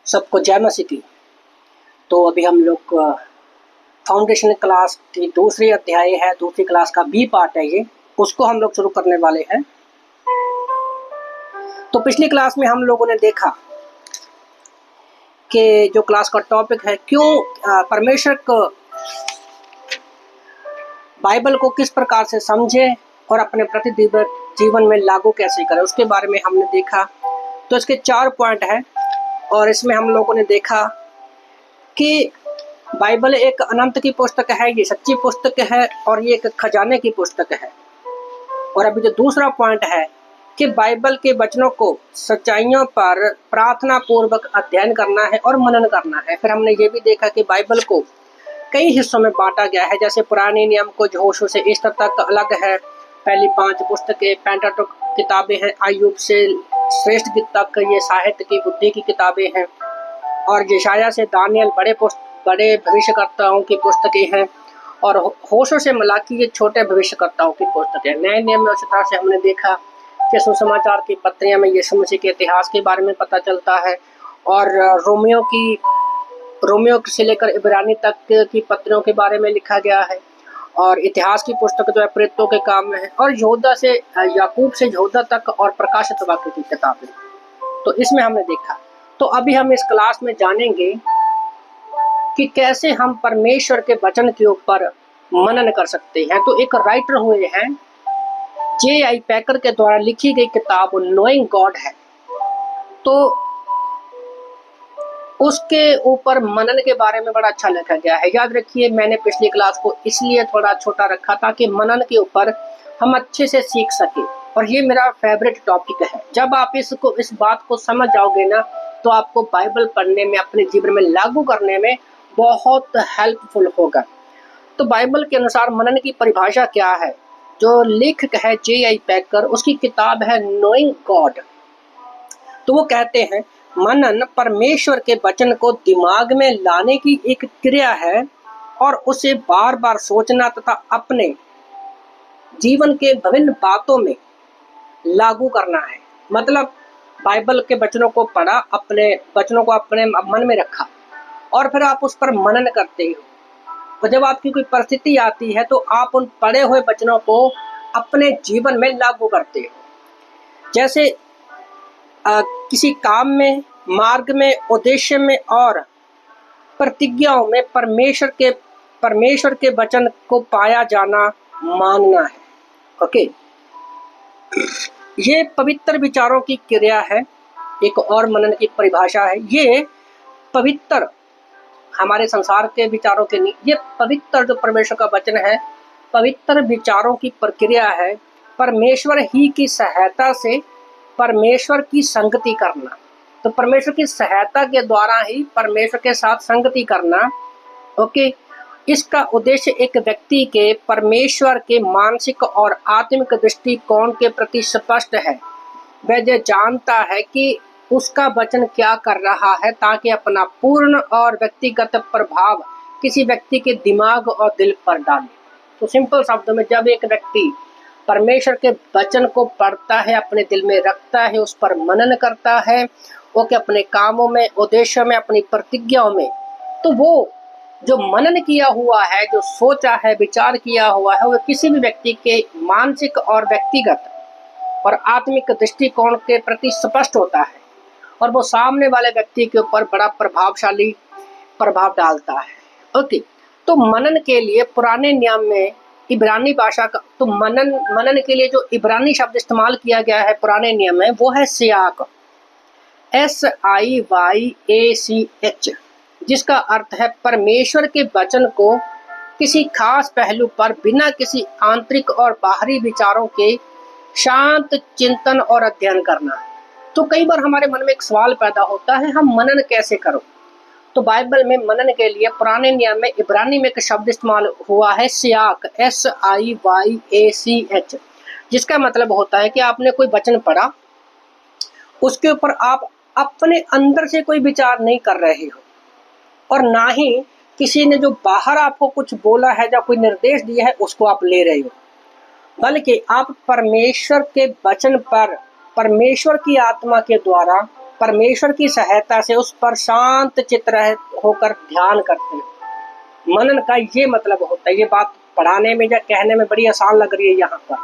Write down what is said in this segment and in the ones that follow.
सबको जय मसीह की। तो अभी हम लोग फाउंडेशन क्लास की दूसरी अध्याय है, दूसरी क्लास का बी पार्ट है ये, उसको हम लोग शुरू करने वाले हैं। तो पिछली क्लास में हम लोगों ने देखा कि जो क्लास का टॉपिक है, क्यों परमेश्वर को बाइबल को किस प्रकार से समझे और अपने प्रतिदिन जीवन में लागू कैसे करें, उसके बारे में हमने देखा। तो इसके 4 पॉइंट हैं और इसमें हम लोगों ने देखा कि बाइबल एक अनंत की पुस्तक है, ये सच्ची पुस्तक है और ये एक खजाने की पुस्तक है। और अभी जो दूसरा पॉइंट है कि बाइबल के वचनों को सच्चाइयों पर प्रार्थना पूर्वक अध्ययन करना है और मनन करना है। फिर हमने ये भी देखा कि बाइबल को कई हिस्सों में बांटा गया है, जैसे पुराने नियम को यहोशू से ईस्टर तक अलग है, पहली 5 पुस्तकें पेंटाटुक किताबें हैं, अय्यूब से श्रेष्ठ गीत तक ये साहित्य की बुद्धि की किताबें हैं, और यशायाह से दानियल बड़े भविष्यकर्ताओं की पुस्तकें हैं, और होशो से मलाकी ये छोटे भविष्यकर्ताओं की पुस्तकें। नए नियम में उस तरह से हमने देखा कि सुसमाचार की पत्रियां में यीशु मसीह के इतिहास के बारे में पता चलता है, और रोमियो से लेकर इब्रानी तक की पत्रियों के बारे में लिखा गया है, और इतिहास की पुस्तक जो है प्रेरितों के काम में है, और यहूदा से याकूब से यहूदा तक और प्रकाशित वाक्य की किताबें। तो इसमें हमने देखा। तो अभी हम इस क्लास में जानेंगे कि कैसे हम परमेश्वर के वचन के ऊपर मनन कर सकते हैं। तो एक राइटर हुए हैं J.I. पैकर के द्वारा लिखी गई किताब नोइंग गॉड है, तो उसके ऊपर मनन के बारे में बड़ा अच्छा लिखा गया है। याद रखिए, मैंने पिछली क्लास को इसलिए थोड़ा छोटा रखा ताकि मनन के ऊपर हम अच्छे से सीख सके, और ये मेरा फेवरेट टॉपिक है। जब आप इस बात को समझ जाओगे ना, तो आपको बाइबल पढ़ने में, अपने जीवन में लागू करने में बहुत हेल्पफुल होगा। तो बाइबल के अनुसार मनन की परिभाषा क्या है? जो लेखक है J.I. पैकर, उसकी किताब है नोइंग गॉड। तो वो कहते हैं, मनन परमेश्वर के वचन को दिमाग में लाने की एक क्रिया है और उसे बार बार सोचना तथा अपने जीवन के विभिन्न बातों में लागू करना है। मतलब बाइबल के वचनों को पढ़ा, अपने वचनों को अपने मन में रखा, और फिर आप उस पर मनन करते हो। तो जब आपकी कोई परिस्थिति आती है तो आप उन पढ़े हुए वचनों को अपने जीवन में लागू करते हो। जैसे किसी काम में, मार्ग में, उद्देश्य में और प्रतिज्ञाओं में परमेश्वर के वचन को पाया जाना मानना है। ओके, ये पवित्र विचारों की क्रिया है। एक और मनन की परिभाषा है, ये पवित्र, हमारे संसार के विचारों के नहीं, ये पवित्र जो परमेश्वर का वचन है, पवित्र विचारों की प्रक्रिया है। परमेश्वर ही की सहायता से परमेश्वर की संगति करना। तो परमेश्वर की सहायता के द्वारा ही परमेश्वर के साथ संगति करना। ओके, इसका उद्देश्य एक व्यक्ति के परमेश्वर के मानसिक और आत्मिक दृष्टिकोण के प्रति स्पष्ट है। वह जो जानता है कि उसका वचन क्या कर रहा है, ताकि अपना पूर्ण और व्यक्तिगत प्रभाव किसी व्यक्ति के दिमाग और दिल पर डाले। तो सिंपल शब्दों में, जब एक व्यक्ति परमेश्वर के वचन को पढ़ता है, अपने दिल में रखता है, उस पर मनन करता है, वो कि अपने कामों में, उद्देश्यों में, अपनी प्रतिज्ञाओं में, तो वो जो मनन किया हुआ है, जो सोचा है, विचार किया हुआ है, वो किसी भी व्यक्ति के मानसिक और व्यक्तिगत और आत्मिक दृष्टिकोण के प्रति स्पष्ट होता है, और वो सामने वाले व्यक्ति के ऊपर बड़ा प्रभावशाली प्रभाव डालता है। ओके, तो मनन के लिए पुराने नियम में इब्रानी भाषा का, तो मनन के लिए जो इब्रानी शब्द इस्तेमाल किया गया है पुराने नियम में, वो है सियाक, SIYACH, जिसका अर्थ है परमेश्वर के वचन को किसी खास पहलू पर बिना किसी आंतरिक और बाहरी विचारों के शांत चिंतन और अध्ययन करना। तो कई बार हमारे मन में एक सवाल पैदा होता है, हम मनन कैसे करो? तो बाइबल में मनन के लिए पुराने नियम में इब्रानी में एक शब्द इस्तेमाल हुआ है, सियाक, SIYACH, जिसका मतलब होता है कि आपने कोई वचन पढ़ा, उसके ऊपर आप अपने अंदर से कोई विचार नहीं कर रहे हो, और ना ही किसी ने जो बाहर आपको कुछ बोला है या कोई निर्देश दिया है उसको आप ले रहे हो, बल्कि आप परमेश्वर के वचन पर परमेश्वर की आत्मा के द्वारा परमेश्वर की सहायता से उस पर शांत चित्त होकर ध्यान करते हैं। मनन का ये मतलब होता है। ये बात पढ़ाने में या कहने में बड़ी आसान लग रही है यहाँ पर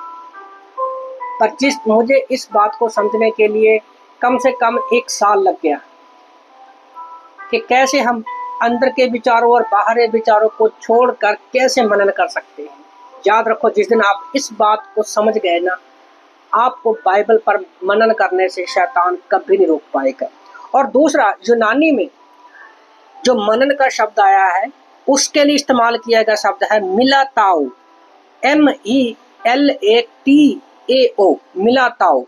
मुझे इस बात को समझने के लिए कम से कम 1 साल लग गया कि कैसे हम अंदर के विचारों और बाहरी विचारों को छोड़कर कैसे मनन कर सकते हैं। याद रखो, जिस दिन आप इस बात को समझ गए ना, आपको बाइबल पर मनन करने से शैतान कभी नहीं रोक पाएगा। और दूसरा, यूनानी में जो मनन का शब्द आया है उसके लिए इस्तेमाल किया गया शब्द है मिलाताओ, MELATAO, मिलाताओ।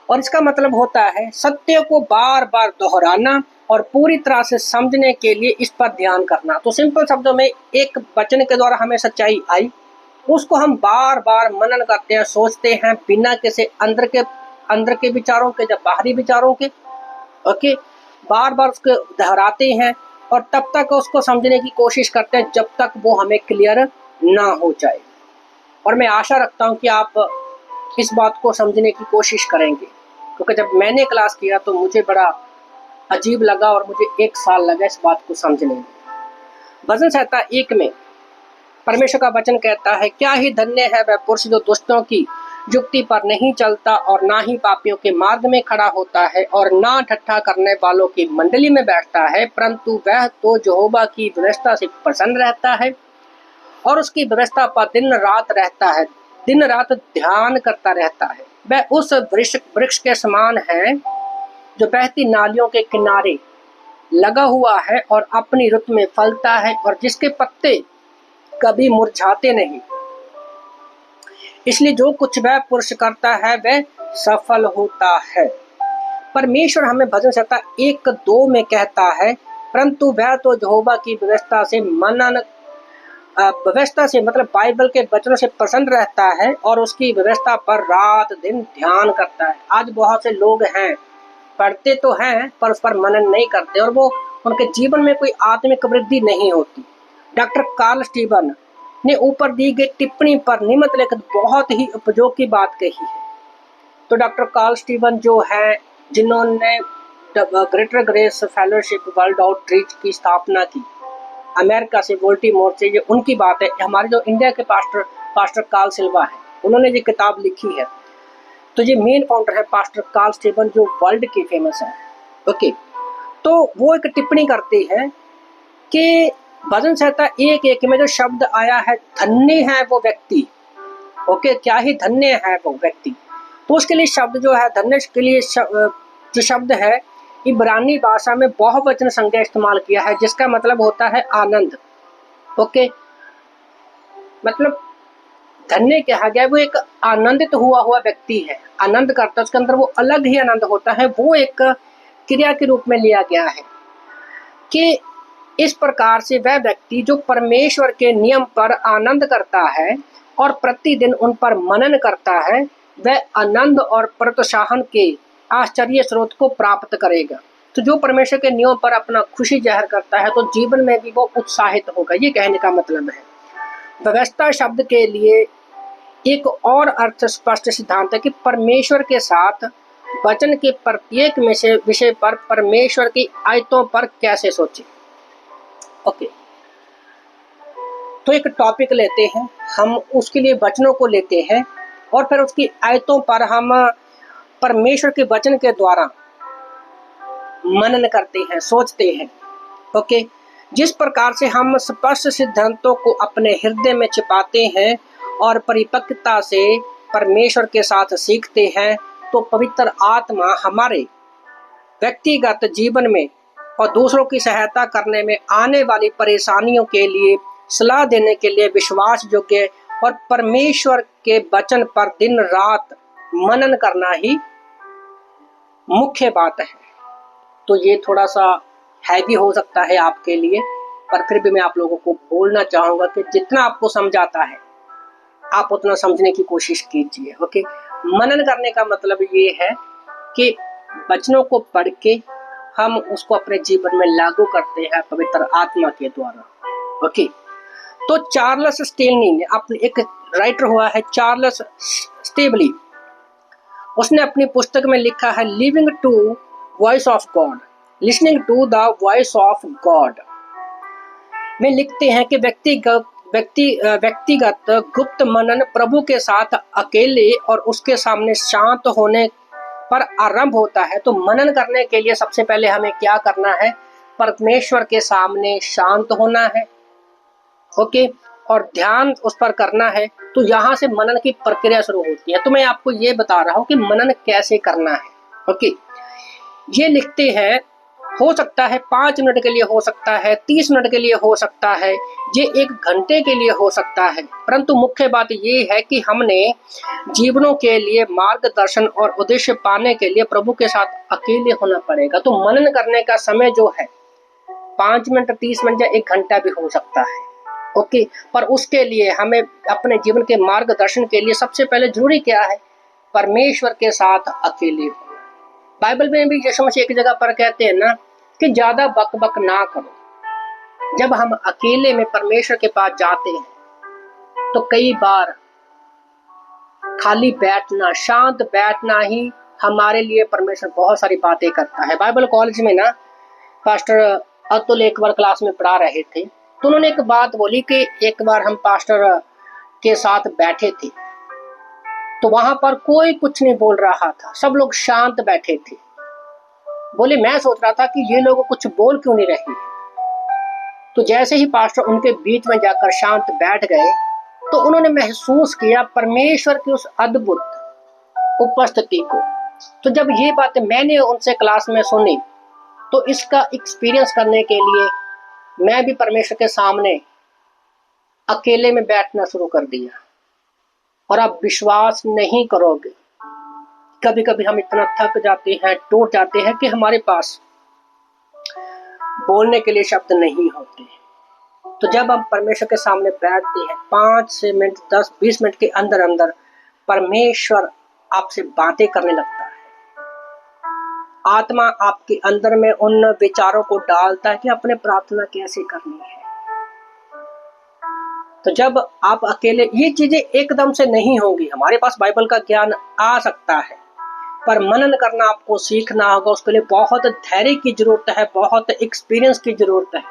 और इसका मतलब होता है सत्य को बार बार दोहराना और पूरी तरह से समझने के लिए इस पर ध्यान करना। तो सिंपल शब्दों में एक वचन के द्वारा हमें सच्चाई आई, उसको हम बार बार मनन करते हैं, सोचते हैं, बिना किसी अंदर के विचारों के या बाहरी विचारों के। ओके, बार बार उसको दोहराते हैं और तब तक उसको समझने की कोशिश करते हैं जब तक वो हमें क्लियर ना हो जाए। और मैं आशा रखता हूँ कि आप इस बात को समझने की कोशिश करेंगे, क्योंकि जब मैंने क्लास किया तो मुझे बड़ा अजीब लगा और मुझे 1 साल लगा इस बात को समझने में। भजन संहिता 1 में परमेश्वर का वचन कहता है, क्या ही धन्य है वह पुरुष जो दुष्टों की युक्ति पर नहीं चलता और ना ही पापियों के मार्ग में खड़ा होता है और ना ठट्ठा करने वालों की मंडली में बैठता है, परंतु वह तो यहोवा की व्यवस्था से प्रसन्न रहता है और उसकी व्यवस्था पर दिन रात रहता है, दिन रात ध्यान करता रहता है। वह उस वृक्ष के समान है जो बहती नालियों के किनारे लगा हुआ है और अपनी रुत में फलता है और जिसके पत्ते कभी मुरझाते नहीं। इसलिए जो कुछ वह पुरुष करता है वह सफल होता है। परमेश्वर हमें भजन संहिता 1:2 में कहता है, परंतु वह तो यहोवा की व्यवस्था से मनन, व्यवस्था से मतलब बाइबल के वचनों से प्रसन्न रहता है और उसकी व्यवस्था पर रात दिन ध्यान करता है। आज बहुत से लोग हैं, पढ़ते तो हैं पर उस पर मनन नहीं करते और वो उनके जीवन में कोई आत्मिक वृद्धि नहीं होती। डॉक्टर कार्ल स्टीवन ने ऊपर दी गई टिप्पणी पर निम्नलिखित बहुत ही उपयोगी बात कही है। तो डॉक्टर कार्ल स्टीवन जो है, जिन्होंने greater grace fellowship world outreach की स्थापना की अमेरिका से, बोल्टीमोर से, ये उनकी बात है। हमारे जो इंडिया के पास्टर कार्ल सिल्वा है, उन्होंने ये किताब लिखी है। तो ये मेन फाउंडर है पास्टर कार्ल स्टीवन जो वर्ल्ड के फेमस है। ओके, तो वो एक टिप्पणी करते हैं कि भजन संहिता 1:1 में जो शब्द आया है, धन्य है वो व्यक्ति। ओके, क्या ही धन्य है वो व्यक्ति। तो उसके लिए शब्द जो है, धन्य के लिए जो शब्द है, इब्रानी भाषा में बहुवचन संज्ञा इस्तेमाल किया है, जिसका मतलब होता है आनंद। ओके, मतलब धन्य कहा गया वो एक आनंदित हुआ व्यक्ति है, आनंद करता है, उसके अंदर वो अलग ही आनंद होता है। वो एक क्रिया के रूप में लिया गया है कि इस प्रकार से वह व्यक्ति जो परमेश्वर के नियम पर आनंद करता है और प्रतिदिन उन पर मनन करता है, वह आनंद और प्रोत्साहन के आश्चर्य स्रोत को प्राप्त करेगा। तो जो परमेश्वर के नियम पर अपना खुशी जाहिर करता है तो जीवन में भी वो उत्साहित होगा। ये कहने का मतलब है। व्यवस्था शब्द के लिए एक और अर्थ स्पष्ट सिद्धांत है कि परमेश्वर के साथ वचन के प्रत्येक विषय पर परमेश्वर की आयतों पर कैसे सोचें। ओके, तो एक टॉपिक लेते हैं हम, उसके लिए वचनों को लेते हैं और फिर उसकी आयतों पर हम परमेश्वर के वचन के द्वारा मनन करते हैं, सोचते हैं। ओके, जिस प्रकार से हम स्पष्ट सिद्धांतों को अपने हृदय में छिपाते हैं और परिपक्वता से परमेश्वर के साथ सीखते हैं, तो पवित्र आत्मा हमारे व्यक्तिगत जीवन में और दूसरों की सहायता करने में आने वाली परेशानियों के लिए सलाह देने के लिए विश्वास योग्य और परमेश्वर के वचन पर दिन रात मनन करना ही मुख्य बात है। तो ये थोड़ा सा हैवी हो सकता है आपके लिए, पर फिर भी मैं आप लोगों को बोलना चाहूँगा कि जितना आपको समझाता है आप उतना समझने की कोशिश कीजिए। ओके, मनन करने का मतलब ये है कि वचनों को पढ़ के हम उसको अपने जीवन में लागू करते हैं पवित्र आत्मा के द्वारा। ओके, तो चार्ल्स स्टेनली ने अपने, एक राइटर हुआ है चार्ल्स स्टेबली, उसने अपनी पुस्तक में लिखा है living to voice of God, listening to the voice of God में लिखते हैं कि व्यक्तिगत गुप्त मनन प्रभु के साथ अकेले और उसके सामने शांत होने पर आरंभ होता है। तो मनन करने के लिए सबसे पहले हमें क्या करना है? परमेश्वर के सामने शांत होना है, ओके, और ध्यान उस पर करना है। तो यहाँ से मनन की प्रक्रिया शुरू होती है। तो मैं आपको ये बता रहा हूँ कि मनन कैसे करना है, ओके। ये लिखते हैं, हो सकता है 5 मिनट के लिए, हो सकता है 30 मिनट के लिए, हो सकता है ये 1 घंटे के लिए हो सकता है, परंतु मुख्य बात ये है कि हमने जीवनों के लिए मार्गदर्शन और उद्देश्य पाने के लिए प्रभु के साथ अकेले होना पड़ेगा। तो मनन करने का समय जो है 5 मिनट, 30 मिनट या 1 घंटा भी हो सकता है, ओके। पर उसके लिए हमें अपने जीवन के मार्गदर्शन के लिए सबसे पहले जरूरी क्या है? परमेश्वर के साथ अकेले होना। बाइबल में भी यीशु मसीह एक जगह पर कहते हैं ना कि ज्यादा बक बक ना करो। जब हम अकेले में परमेश्वर के पास जाते हैं तो कई बार खाली बैठना, शांत बैठना ही हमारे लिए परमेश्वर बहुत सारी बातें करता है। बाइबल कॉलेज में ना पास्टर अतुल एक बार क्लास में पढ़ा रहे थे, तो उन्होंने एक बात बोली कि एक बार हम पास्टर के साथ बैठे थे तो वहां पर कोई कुछ नहीं बोल रहा था, सब लोग शांत बैठे थे। बोले मैं सोच रहा था कि ये लोग कुछ बोल क्यों नहीं रहे। तो जैसे ही पास्टर उनके बीच में जाकर शांत बैठ गए तो उन्होंने महसूस किया परमेश्वर की उस अद्भुत उपस्थिति को। तो जब ये बात मैंने उनसे क्लास में सुनी तो इसका एक्सपीरियंस करने के लिए मैं भी परमेश्वर के सामने अकेले में बैठना शुरू कर दिया। और आप विश्वास नहीं करोगे, कभी कभी हम इतना थक जाते हैं, टूट जाते हैं कि हमारे पास बोलने के लिए शब्द नहीं होते। तो जब हम परमेश्वर के सामने बैठते हैं 5 से मिनट, 10, 20 मिनट के अंदर अंदर परमेश्वर आपसे बातें करने लगता है। आत्मा आपके अंदर में उन विचारों को डालता है कि अपने प्रार्थना कैसे करनी है। तो जब आप अकेले, ये चीजें एकदम से नहीं होंगी। हमारे पास बाइबल का ज्ञान आ सकता है पर मनन करना आपको सीखना होगा। उसके लिए बहुत धैर्य की जरूरत है, बहुत एक्सपीरियंस की जरूरत है।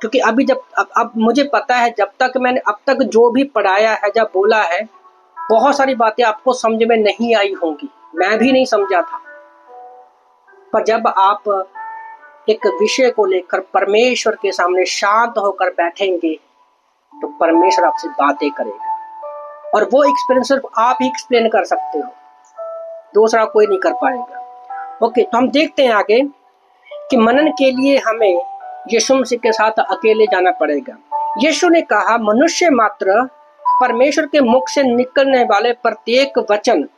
क्योंकि अभी जब अब मुझे पता है, जब तक मैंने अब तक जो भी पढ़ाया है, जब बोला है, बहुत सारी बातें आपको समझ में नहीं आई होंगी, मैं भी नहीं समझा था। पर जब आप एक विषय को लेकर परमेश्वर के सामने शांत होकर बैठेंगे तो परमेश्वर आपसे बातें करेगा। और वो एक्सपीरियंस सिर्फ आप ही एक्सप्लेन कर सकते हो, दूसरा कोई नहीं कर पाएगा, ओके। तो हम देखते हैं आगे कि मनन के लिए हमें यीशु मसीह के साथ अकेले जाना पड़ेगा। यीशु ने कहा, मनुष्य मात्र परमेश्वर के मुख से निकलने वाले प्रत्येक वचन,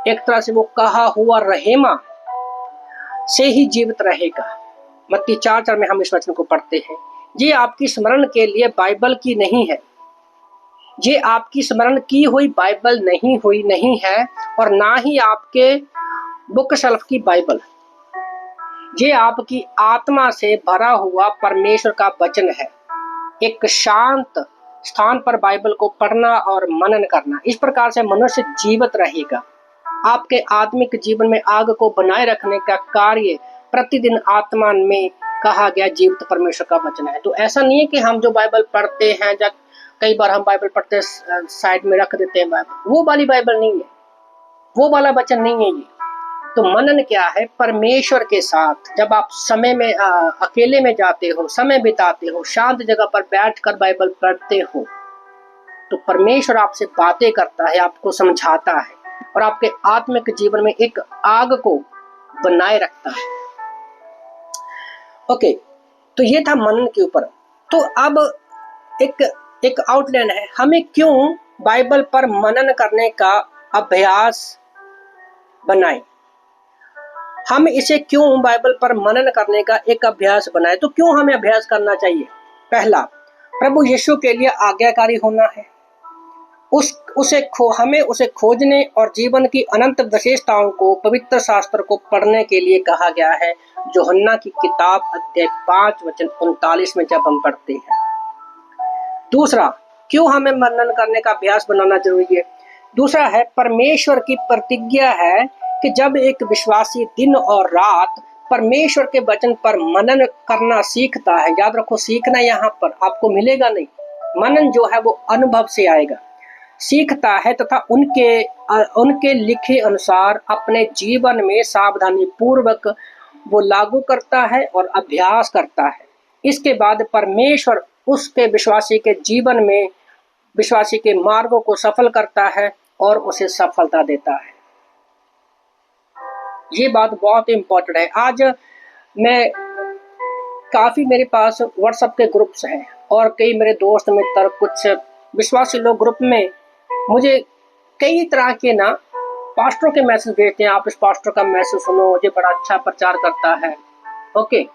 एक तरह से वो कहा हुआ रहेमा से ही जीवित रहेगा। मत्ती 4:4 में हम इस वचन को पढ़ते हैं। ये आपकी स्मरण के लिए बाइबल की नहीं है, ये आपकी स्मरण की हुई बाइबल नहीं है और ना ही आपके बुक शेल्फ की बाइबल। ये आपकी आत्मा से भरा हुआ परमेश्वर का वचन है। एक शांत स्थान पर बाइबल को पढ़ना और मनन करना, इस प्रकार से मनुष्य जीवित रहेगा। आपके आत्मिक जीवन में आग को बनाए रखने का कार्य प्रतिदिन आत्मा में कहा गया जीवित परमेश्वर का वचन है। तो ऐसा नहीं है कि हम जो बाइबल पढ़ते हैं, जब कई बार हम बाइबल पढ़ते साइड में रख देते हैं बाइबल, वो वाली बाइबल नहीं है, वो वाला वचन नहीं है ये। तो मनन क्या है? परमेश्वर के साथ जब आप समय में अकेले में जाते हो, समय बिताते हो, शांत जगह पर बैठकर बाइबल पढ़ते हो, तो परमेश्वर आपसे बातें करता है, आपको समझाता है और आपके आत्मिक जीवन में एक आग को बनाए रखता है, ओके। तो ये था मनन के ऊपर। तो अब एक आउटलाइन है, हमें क्यों बाइबल पर मनन करने का अभ्यास बनाएं, हम इसे क्यों बाइबल पर मनन करने का एक अभ्यास बनाएं। तो क्यों हमें अभ्यास करना चाहिए? पहला, प्रभु यीशु के लिए आज्ञाकारी होना है। हमें उसे खोजने और जीवन की अनंत विशेषताओं को पवित्र शास्त्र को पढ़ने के लिए कहा गया है। यूहन्ना की किताब अध्याय 5 वचन 39 में जब हम पढ़ते हैं। दूसरा, क्यों हमें मनन करने का अभ्यास बनाना जरूरी है? दूसरा है, परमेश्वर की प्रतिज्ञा है कि जब एक विश्वासी दिन और रात परमेश्वर के वचन पर मनन करना सीखता है, याद रखो सीखना यहाँ पर आपको मिलेगा नहीं, मनन जो है वो अनुभव से आएगा, सीखता है तथा उनके लिखे अनुसार अपने जीवन में सावधानी पूर्वक वो लागू करता है और अभ्यास करता है। इसके बाद परमेश्वर उसके विश्वासी के जीवन में विश्वासी के मार्गों को सफल करता है और उसे सफलता देता है। ये बात बहुत इंपॉर्टेंट है। आज मैं काफ़ी मेरे पास व्हाट्सएप के ग्रुप्स हैं और कई मेरे दोस्त मित्र कुछ विश्वासी लोग ग्रुप में मुझे कई तरह के ना पास्टरों के मैसेज भेजते हैं, आप इस पास्टर का मैसेज सुनो, ये बड़ा अच्छा प्रचार करता है। ओके,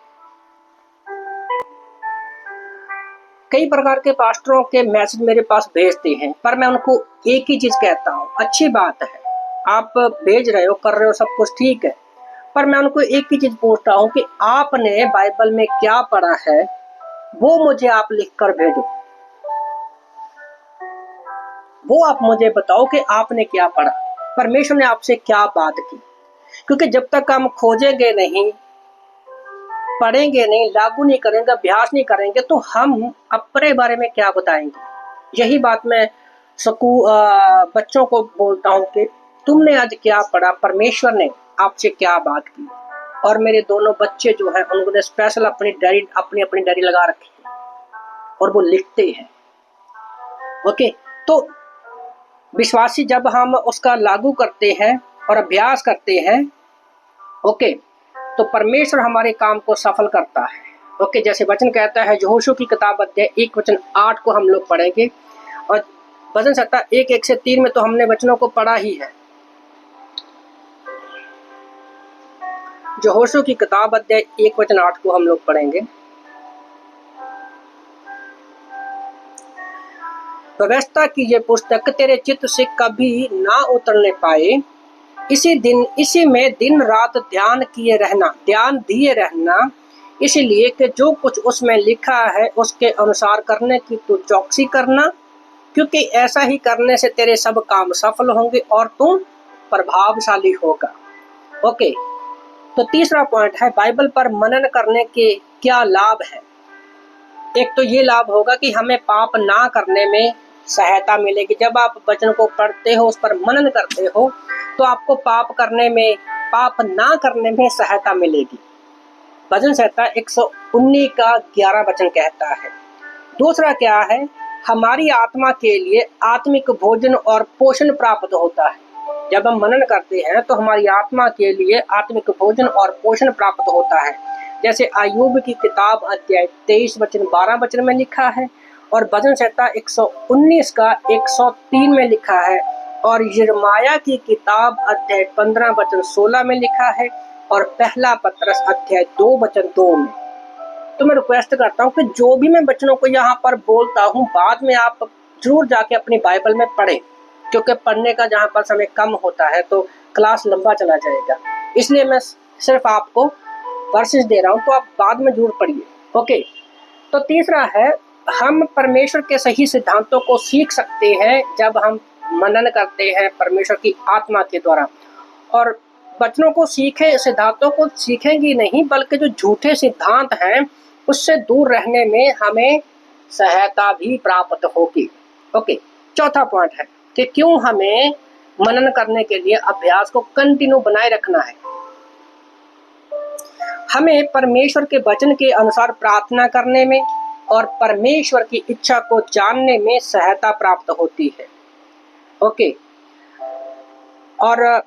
कई प्रकार के पास्टरों के मैसेज मेरे पास भेजते हैं, पर मैं उनको एक ही चीज कहता हूँ, अच्छी बात है आप भेज रहे हो, कर रहे हो, सब कुछ ठीक है, पर मैं उनको एक ही चीज पूछता हूँ कि आपने बाइबल में क्या पढ़ा है वो मुझे आप लिख कर भेजो, वो आप मुझे बताओ कि आपने क्या पढ़ा, परमेश्वर ने आपसे क्या बात की। क्योंकि जब तक हम खोजेंगे नहीं, पढ़ेंगे नहीं, लागू नहीं करेंगे, अभ्यास नहीं करेंगे, तो हम अपने बारे में क्या बताएंगे। यही बात मैं बच्चों को बोलता हूँ कि तुमने आज क्या पढ़ा, परमेश्वर ने आपसे क्या बात की। और मेरे दोनों बच्चे जो हैं उन्होंने स्पेशल अपनी डायरी लगा रखी है और वो लिखते हैं। ओके, तो विश्वासी जब हम उसका लागू करते हैं और अभ्यास करते हैं, ओके, तो परमेश्वर हमारे काम को सफल करता है। ओके, जैसे वचन कहता है, यहोशू की किताब अध्याय 1:8 को हम लोग पढ़ेंगे और वचन सकता 1 से 3 में तो हमने वचनों को पढ़ा ही है। यहोशू की किताब अध्याय 1:8 को हम लोग पढ़ेंगे। व्यवस्था की ये पुस्तक तेरे चित्त से कभी ना उतरने पाए, इसी में दिन रात ध्यान दिए रहना, इसलिए कि जो कुछ उसमें लिखा है उसके अनुसार करने की तू चौकसी करना, क्योंकि ऐसा ही करने से तेरे सब काम सफल होंगे और तू प्रभावशाली होगा। ओके, तो तीसरा पॉइंट है बाइबल पर मनन करने के क्या लाभ है। एक तो ये लाभ होगा कि हमें पाप ना करने में सहायता मिलेगी। जब आप वचन को पढ़ते हो, उस पर मनन करते हो, तो आपको पाप ना करने में सहायता मिलेगी। भजन संहिता 119 का 11 वचन कहता है। दूसरा क्या है, हमारी आत्मा के लिए आत्मिक भोजन और पोषण प्राप्त होता है। जब हम मनन करते हैं तो हमारी आत्मा के लिए आत्मिक भोजन और पोषण प्राप्त होता है। जैसे अय्यूब की किताब अध्याय 23:12 में लिखा है और भजन संहिता 119 का 103 में लिखा है और यिर्मयाह की किताब अध्याय 15:16 में लिखा है और पहला पत्रस अध्याय 2:2 में। तो मैं रिक्वेस्ट करता हूँ कि जो भी मैं बच्चों को यहाँ पर बोलता हूँ, बाद में आप जरूर जाके अपनी बाइबल में पढ़ें, क्योंकि पढ़ने का जहाँ पर समय कम होता है तो क्लास लंबा चला जाएगा। इसलिए मैं सिर्फ आपको वर्सेस दे रहा हूँ, तो आप बाद में जरूर पढ़िए। ओके, तो तीसरा है, हम परमेश्वर के सही सिद्धांतों को सीख सकते हैं जब हम मनन करते हैं परमेश्वर की आत्मा के द्वारा। और वचनों को सिद्धांतों को सीखेंगे नहीं, बल्कि जो झूठे सिद्धांत हैं उससे दूर रहने में हमें सहायता भी प्राप्त होगी। ओके, चौथा पॉइंट है कि क्यों हमें मनन करने के लिए अभ्यास को कंटिन्यू बनाए रखना है। हमें परमेश्वर के वचन के अनुसार प्रार्थना करने में और परमेश्वर की इच्छा को जानने में सहायता प्राप्त होती है। ओके, और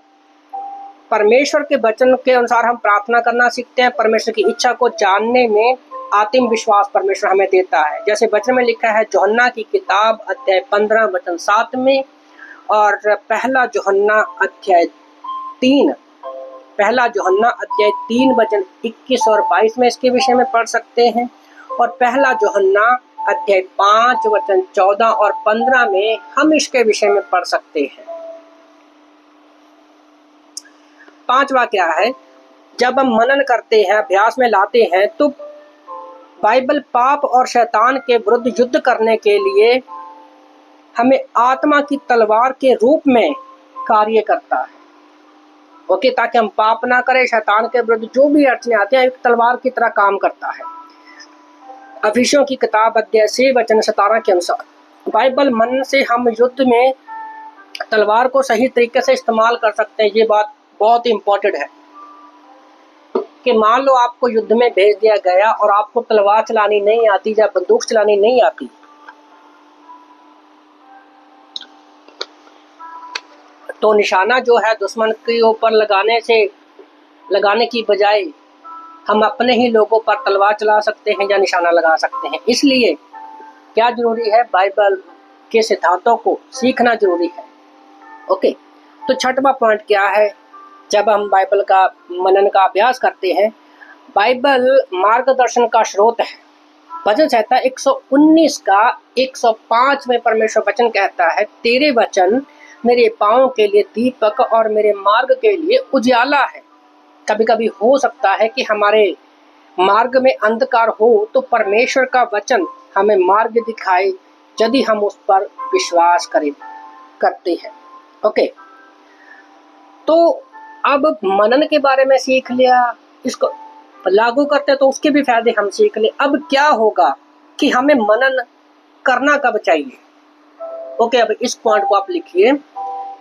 परमेश्वर के वचन के अनुसार हम प्रार्थना करना सीखते हैं। परमेश्वर की इच्छा को जानने में आत्म विश्वास परमेश्वर हमें देता है। जैसे वचन में लिखा है यूहन्ना की किताब अध्याय 15:7 में और पहला यूहन्ना अध्याय 3:21 और 22 में इसके विषय में पढ़ सकते हैं। और पहला यूहन्ना अध्याय 5:14 और 15 में हम इसके विषय में पढ़ सकते हैं। पांचवा क्या है, जब हम मनन करते हैं, अभ्यास में लाते हैं, तो बाइबल पाप और शैतान के विरुद्ध युद्ध करने के लिए हमें आत्मा की तलवार के रूप में कार्य करता है। ओके, ताकि हम पाप ना करें। शैतान के विरुद्ध जो भी अड़चने आते हैं एक तलवार की तरह काम करता है। अफिसियों की किताब अध्याय 6 वचन 17 के अनुसार बाइबल मन से हम युद्ध में तलवार को सही तरीके से इस्तेमाल कर सकते हैं। ये बात बहुत ही इंपॉर्टेंट है कि मान लो आपको युद्ध में भेज दिया गया और आपको तलवार चलानी नहीं आती या बंदूक चलानी नहीं आती, तो निशाना जो है दुश्मन के ऊपर लगाने की बजाय हम अपने ही लोगों पर तलवार चला सकते हैं या निशाना लगा सकते हैं। इसलिए क्या जरूरी है, बाइबल के सिद्धांतों को सीखना जरूरी है। ओके, तो छठवां पॉइंट क्या है, जब हम बाइबल का मनन का अभ्यास करते हैं, बाइबल मार्गदर्शन का स्रोत है। भजन संहिता 119 का 105 में परमेश्वर वचन कहता है, तेरे वचन मेरे पांवों के लिए दीपक और मेरे मार्ग के लिए उजाला है। कभी कभी हो सकता है कि हमारे मार्ग में अंधकार हो, तो परमेश्वर का वचन हमें मार्ग दिखाए यदि हम उस पर विश्वास करते हैं। ओके, तो अब मनन के बारे में सीख लिया, इसको लागू करते तो उसके भी फायदे हम सीख ले। अब क्या होगा कि हमें मनन करना कब चाहिए। ओके, अब इस पॉइंट को आप लिखिए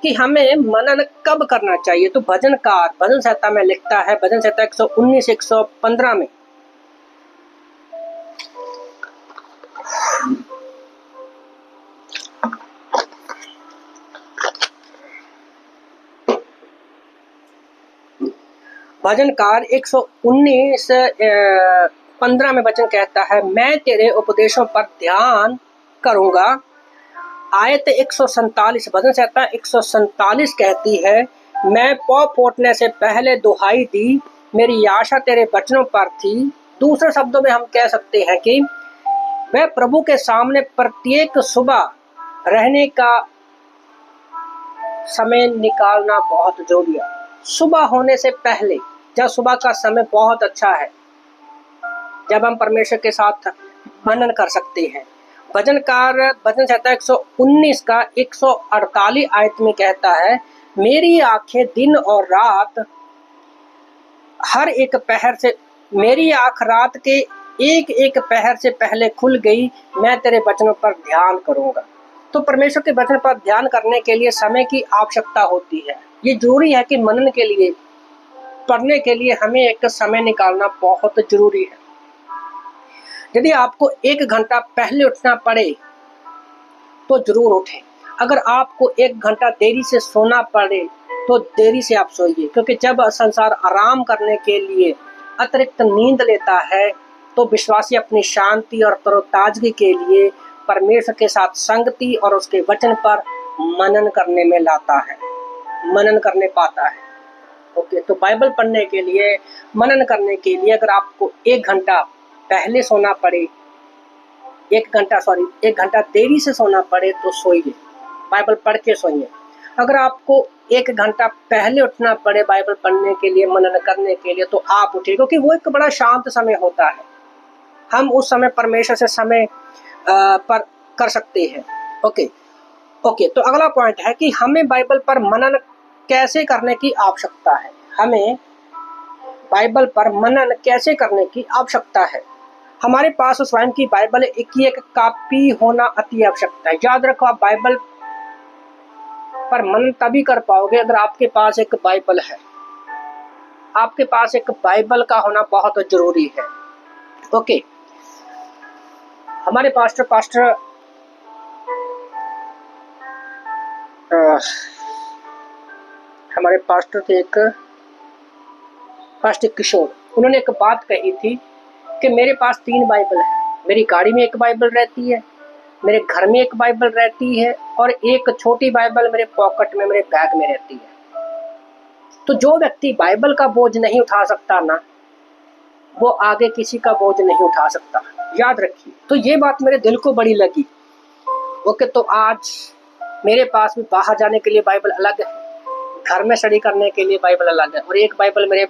कि हमें मनन कब करना चाहिए। तो भजनकार भजन संहिता में लिखता है, भजन संहिता 119 115 में, भजनकार 119 15 में वचन कहता है, मैं तेरे उपदेशों पर ध्यान करूंगा। आयत 147 भजन संहिता 147 कहती है, मैं पौ फूटने से पहले दुहाई दी, मेरी आशा तेरे वचनों पर थी। दूसरे शब्दों में हम कह सकते हैं कि वह प्रभु के सामने प्रत्येक सुबह रहने का समय निकालना बहुत जरूरी है। सुबह होने से पहले, जब सुबह का समय बहुत अच्छा है, जब हम परमेश्वर के साथ मनन कर सकते हैं। भजनकार भजन संहिता 119 का 148 आयत में कहता है, मेरी आंखें दिन और रात हर एक पहर से, मेरी आंख रात के एक एक पहर से पहले खुल गई, मैं तेरे वचनों पर ध्यान करूंगा। तो परमेश्वर के वचन पर ध्यान करने के लिए समय की आवश्यकता होती है। ये जरूरी है कि मनन के लिए, पढ़ने के लिए हमें एक समय निकालना बहुत जरूरी है। यदि आपको 1 घंटा पहले उठना पड़े तो जरूर उठें। अगर आपको 1 घंटा देरी से सोना पड़े तो देरी से आप सोइए, क्योंकि जब संसार आराम करने के लिए अतिरिक्त नींद लेता है तो विश्वासी अपनी शांति और तरोताजगी के लिए परमेश्वर के साथ संगति और उसके वचन पर मनन करने में लाता है, मनन करने पाता है। ओके, तो बाइबल पढ़ने के लिए, मनन करने के लिए अगर आपको 1 घंटा पहले सोना पड़े, 1 घंटा देरी से सोना पड़े तो सोइए, बाइबल पढ़ के सोइए। अगर आपको 1 घंटा पहले उठना पड़े बाइबल पढ़ने के लिए, मनन करने के लिए, तो आप उठिए, क्योंकि वो एक बड़ा शांत समय होता है। हम उस समय परमेश्वर से समय पर कर सकते हैं। ओके, तो अगला पॉइंट है कि हमें बाइबल पर मनन कैसे करने की आवश्यकता है। हमें बाइबल पर मनन कैसे करने की आवश्यकता है। हमारे पास स्वयं की बाइबल की एक कॉपी होना अति आवश्यकता है। याद रखो, आप बाइबल पर मनन तभी कर पाओगे अगर आपके पास एक बाइबल है। आपके पास एक बाइबल का होना बहुत जरूरी है। ओके, हमारे पास्टर थे एक पास्टर किशोर, उन्होंने एक बात कही थी कि मेरे पास 3 बाइबल है। मेरी गाड़ी में एक बाइबल रहती है, मेरे घर में एक बाइबल रहती है, और एक छोटी बाइबल मेरे पॉकेट में, मेरे बैग में रहती है। तो जो व्यक्ति बाइबल का बोझ नहीं उठा सकता ना, वो आगे किसी का बोझ नहीं उठा सकता। याद रखिए। तो ये बात मेरे दिल को बड़ी लगी। ओके, तो आज मेरे पास भी बाहर जाने के लिए बाइबल अलग है, घर में स्टडी करने के लिए बाइबल अलग है, और एक बाइबल मेरे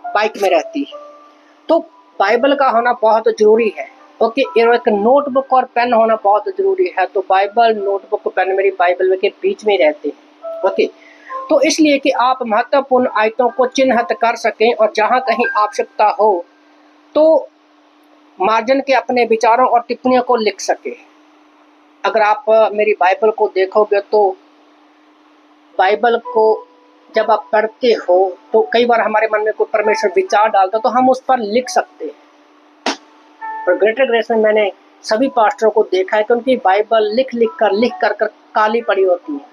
बाइक में रहती है। तो बाइबल का होना बहुत जरूरी है। ओके, एक नोटबुक और पेन होना बहुत जरूरी है। तो बाइबल, नोटबुक, पेन मेरी बाइबल के बीच में रहते हैं। ओके, तो इसलिए कि आप महत्वपूर्ण आयतों को चिन्हित कर सकें और जहां कहीं आवश्यकता हो तो मार्जिन के अपने विचारों और टिप्पणियों को लिख सके। अगर आप मेरी बाइबल को देखोगे तो बाइबल को जब आप पढ़ते हो तो कई बार हमारे मन में कोई परमेश्वर विचार डालता तो हम उस पर लिख सकते हैं। और ग्रेटर ग्रेस में मैंने सभी पास्टरों को देखा है कि उनकी बाइबल लिख कर काली पड़ी होती है,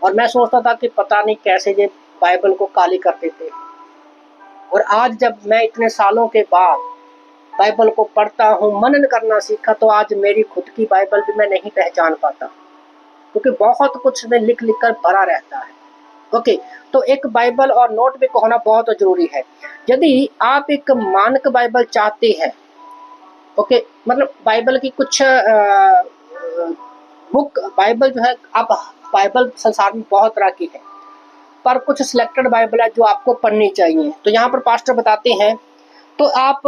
और मैं सोचता था कि पता नहीं कैसे ये बाइबल को काली करते थे। और आज जब मैं इतने सालों के बाद बाइबल को पढ़ता हूँ, मनन करना सीखा, तो आज मेरी खुद की बाइबल भी मैं नहीं पहचान पाता, क्योंकि बहुत कुछ में लिख कर भरा रहता है। ओके, तो एक बाइबल और नोटबुक होना बहुत जरूरी है। यदि आप एक मानक बाइबल चाहते हैं, ओके, मतलब बाइबल की कुछ बुक, बाइबल जो है, आप बाइबल संसार में बहुत तरह की है, पर कुछ सिलेक्टेड बाइबल है जो आपको पढ़नी चाहिए। तो यहाँ पर पास्टर बताते हैं, तो आप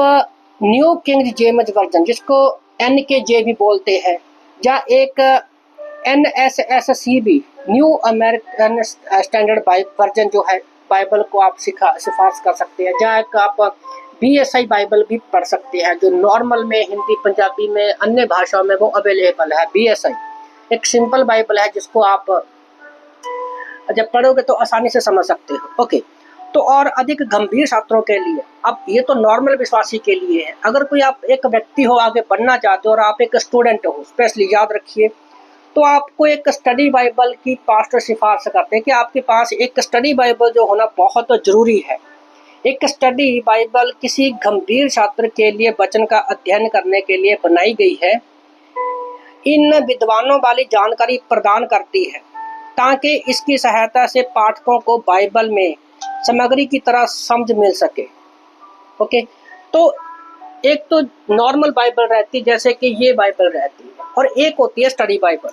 न्यू किंग जेम्स वर्जन, जिसको NKJ भी बोलते हैं, या एक NSSC new American standard version जो है बाइबल को आप सिफारिश कर सकते हैं, या एक आप BSI बाइबल भी पढ़ सकते हैं, जो नॉर्मल में हिंदी, पंजाबी में, अन्य भाषाओं में वो अवेलेबल है। BSI एक सिंपल बाइबल है जिसको आप जब पढ़ोगे तो आसानी से समझ सकते हो। ओके, तो और अधिक गंभीर छात्रों के लिए, अब ये तो नॉर्मल विश्वासी के लिए है। अगर कोई आप एक व्यक्ति हो, आगे बढ़ना चाहते हो और आप एक स्टूडेंट हो, स्पेशली याद रखिए, तो आपको एक स्टडी बाइबल की पास्टर सिफारिश करते हैं कि आपके पास एक स्टडी बाइबल जो होना बहुत जरूरी है। एक स्टडी बाइबल किसी गंभीर छात्र के लिए वचन का अध्ययन करने के लिए बनाई गई है। इन विद्वानों वाली जानकारी प्रदान करती है ताकि इसकी सहायता से पाठकों को बाइबल में सामग्री की तरह समझ मिल सके। ओके, तो एक तो नॉर्मल बाइबल रहती है जैसे कि ये बाइबल रहती है, और एक होती है स्टडी बाइबल।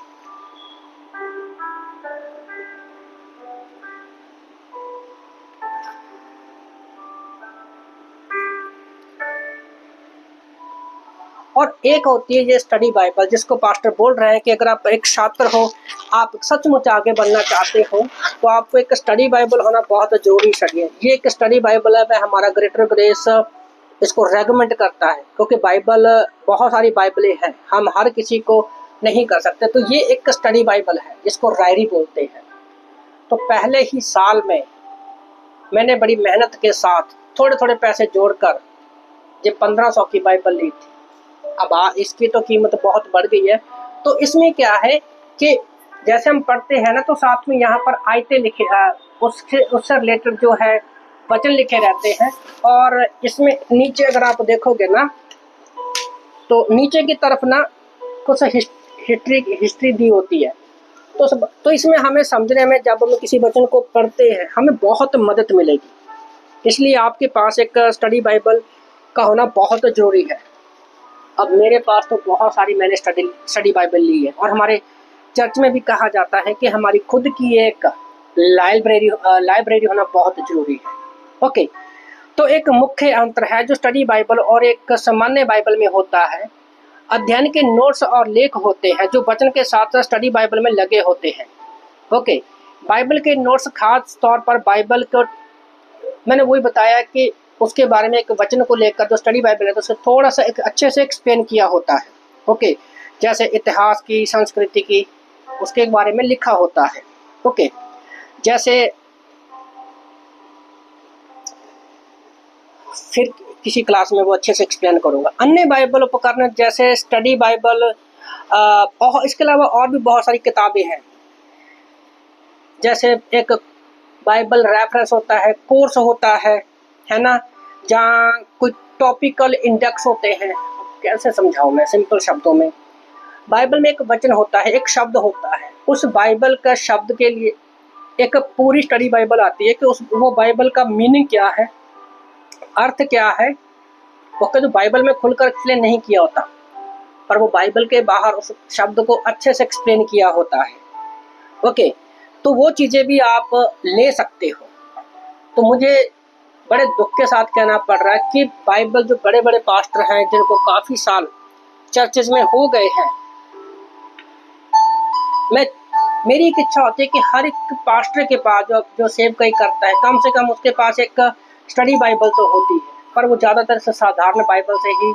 और एक होती है ये स्टडी बाइबल, जिसको पास्टर बोल रहे हैं कि अगर आप एक छात्र हो, आप सचमुच आगे बढ़ना चाहते हो, तो आपको एक स्टडी बाइबल होना बहुत जरूरी है। ये एक स्टडी बाइबल है, वह हमारा ग्रेटर ग्रेस इसको रेकमेंड करता है, क्योंकि बाइबल, बहुत सारी बाइबलें हैं, हम हर किसी को नहीं कर सकते। तो ये एक स्टडी बाइबल है जिसको रायरी बोलते हैं। तो पहले ही साल में मैंने बड़ी मेहनत के साथ थोड़े थोड़े पैसे जोड़कर ये 1500 की बाइबल ली थी। अब इसकी तो कीमत बहुत बढ़ गई है। तो इसमें क्या है कि जैसे हम पढ़ते हैं ना, तो साथ में यहाँ पर आयतें लिखे, उससे रिलेटेड जो है वचन लिखे रहते हैं। और इसमें नीचे अगर आप देखोगे ना, तो नीचे की तरफ ना कुछ हिस्ट्री दी होती है। तो इसमें हमें समझने में, जब हम किसी वचन को पढ़ते हैं, हमें बहुत मदद मिलेगी। इसलिए आपके पास एक स्टडी बाइबल का होना बहुत ज़रूरी है। अब मेरे पास तो बहुत सारी मैंने स्टडी बाइबल ली है, और हमारे चर्च में भी कहा जाता है कि हमारी खुद की एक लाइब्रेरी होना बहुत ज़रूरी है। ओके, तो एक मुख्य अंतर है जो स्टडी बाइबल और एक सामान्य बाइबल में होता है। अध्ययन के नोट्स और लेख होते हैं जो वचन के साथ स्टडी बाइबल में लगे होते हैं। ओके, बाइबल के नोट्स खास तौर पर बाइबल को, मैंने वही बताया कि उसके बारे में एक वचन को लेकर जो स्टडी बाइबल है तो उसे थोड़ा सा एक अच्छे से एक्सप्लेन किया होता है। ओके, जैसे इतिहास की, संस्कृति की, उसके बारे में लिखा होता है। ओके, जैसे फिर किसी क्लास में वो अच्छे से एक्सप्लेन करूँगा। अन्य बाइबल उपकरण जैसे स्टडी बाइबल, और इसके अलावा और भी बहुत सारी किताबें हैं। जैसे एक बाइबल रेफरेंस होता है, कोर्स होता है ना, जहाँ कुछ टॉपिकल इंडेक्स होते हैं। कैसे समझाऊँ मैं सिंपल शब्दों में। बाइबल में एक वचन होता है, एक शब्द होता है, उस बाइबल का शब्द के लिए एक पूरी स्टडी बाइबल आती है कि वो बाइबल का मीनिंग क्या है, अर्थ क्या है। वो जो बाइबल में खुलकर एक्सप्लेन नहीं किया होता, पर वो बाइबल के बाहर उस शब्द को अच्छे से एक्सप्लेन किया होता है। ओके, तो वो चीज़ें भी आप ले सकते हो। तो मुझे बड़े दुख के साथ कहना पड़ रहा है कि बाइबल जो बड़े बड़े पास्टर हैं, जिनको काफ़ी साल चर्चेज में हो गए हैं, मैं मेरी एक इच्छा होती है कि हर एक पास्टर के पास जो सेवकाई करता है, कम से कम उसके पास एक स्टडी बाइबल तो होती है, पर वो ज़्यादातर से साधारण बाइबल से ही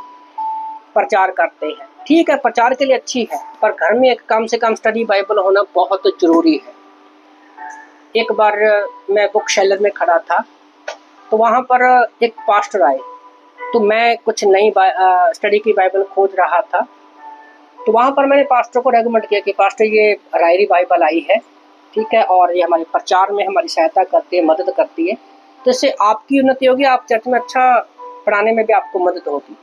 प्रचार करते हैं। ठीक है, प्रचार के लिए अच्छी है, पर घर में एक कम से कम स्टडी बाइबल होना बहुत ज़रूरी है। एक बार मैं बुक सेलर में खड़ा था, तो वहाँ पर एक पास्टर आए, तो मैं कुछ नई स्टडी की बाइबल खोज रहा था। तो वहाँ पर मैंने पास्टर को रेकमेंड किया कि पास्टर ये रायरी बाइबल आई है, ठीक है, और ये हमारे प्रचार में हमारी सहायता करती है, मदद करती है, तो इससे आपकी उन्नति होगी, आप चर्च में अच्छा पढ़ाने में भी आपको मदद होगी।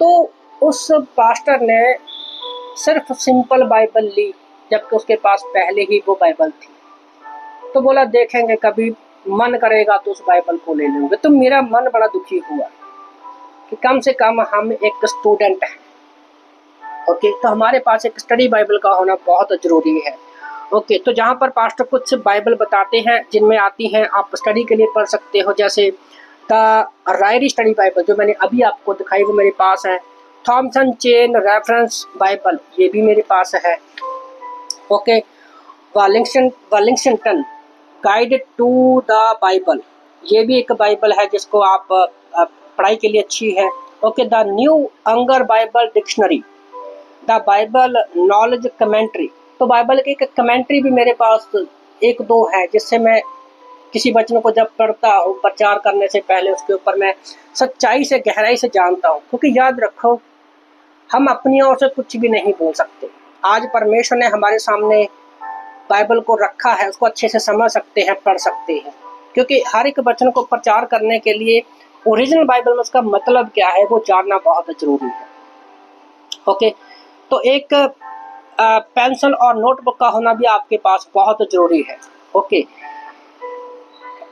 तो उस पास्टर ने सिर्फ सिंपल बाइबल ली, जबकि उसके पास पहले ही वो बाइबल थी। तो बोला देखेंगे, कभी मन करेगा तो उस बाइबल को ले लेंगे। तो मेरा मन बड़ा दुखी हुआ कि कम से कम हम एक स्टूडेंट हैं, ओके, तो हमारे पास एक स्टडी बाइबल का होना बहुत ज़रूरी है। ओके, तो जहाँ पर पास्टर कुछ बाइबल बताते हैं जिनमें आती हैं, आप स्टडी के लिए पढ़ सकते हो, जैसे द रायरी स्टडी बाइबल जो मैंने अभी आपको दिखाई वो मेरे पास है। थॉमसन चेन रेफरेंस बाइबल ये भी मेरे पास है। Okay, Wallington guide to the Bible ये भी एक बाइबल है जिसको आप पढ़ाई के लिए अच्छी है। Okay, the new अंगर Bible dictionary, the Bible knowledge commentary, तो बाइबल की एक कमेंट्री भी मेरे पास एक दो है, जिससे मैं किसी वचन को जब पढ़ता हूँ प्रचार करने से पहले उसके ऊपर मैं सच्चाई से गहराई से जानता हूँ। क्योंकि याद रखो, हम अपनी ओर से कुछ भी नहीं बोल सकते। आज परमेश्वर ने हमारे सामने बाइबल को रखा है, उसको अच्छे से समझ सकते हैं, पढ़ सकते हैं, क्योंकि हर एक वचन को प्रचार करने के लिए ओरिजिनल बाइबल में उसका मतलब क्या है वो जानना बहुत जरूरी है। ओके, तो एक पेंसिल और नोटबुक का होना भी आपके पास बहुत जरूरी है। ओके,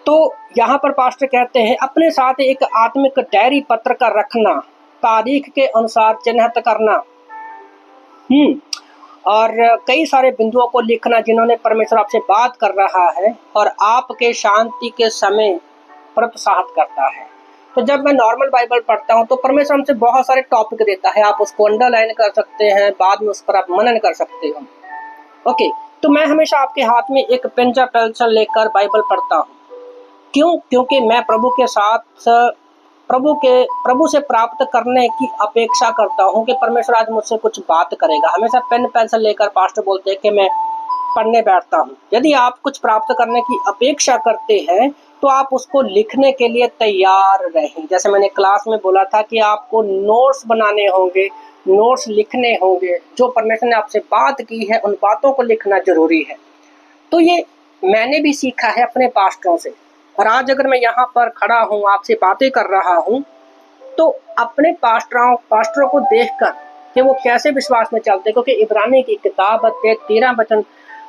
तो यहाँ पर पास्टर कहते हैं अपने साथ एक आत्मिक डायरी पत्र का रखना, तारीख के अनुसार चिन्हित करना, और कई सारे बिंदुओं को लिखना जिन्होंने परमेश्वर आपसे बात कर रहा है और आपके शांति के समय प्रोत्साहित करता है। तो जब मैं नॉर्मल बाइबल पढ़ता हूँ तो परमेश्वर हमसे बहुत सारे टॉपिक देता है, आप उसको अंडरलाइन कर सकते हैं, बाद में उस पर आप मनन कर सकते हो। ओके, तो मैं हमेशा आपके हाथ में एक पेंचा पेंसिल लेकर बाइबल पढ़ता हूँ। क्यों? क्योंकि मैं प्रभु के साथ प्रभु से प्राप्त करने की अपेक्षा करता हूँ कि परमेश्वर आज मुझसे कुछ बात करेगा। हमेशा पेन पेंसिल लेकर पास्टर बोलते हैं कि मैं पढ़ने बैठता हूँ। यदि आप कुछ प्राप्त करने की अपेक्षा करते हैं तो आप उसको लिखने के लिए तैयार रहें। जैसे मैंने क्लास में बोला था कि आपको नोट्स बनाने होंगे, नोट्स लिखने होंगे, जो परमेश्वर ने आपसे बात की है उन बातों को लिखना जरूरी है। तो ये मैंने भी सीखा है अपने पास्टरों से, और आज अगर मैं यहाँ पर खड़ा हूँ आपसे बातें कर रहा हूँ तो अपने पास्टरों को देखकर कि वो कैसे विश्वास में चलते, क्योंकि इब्रानी की किताब 13 वचन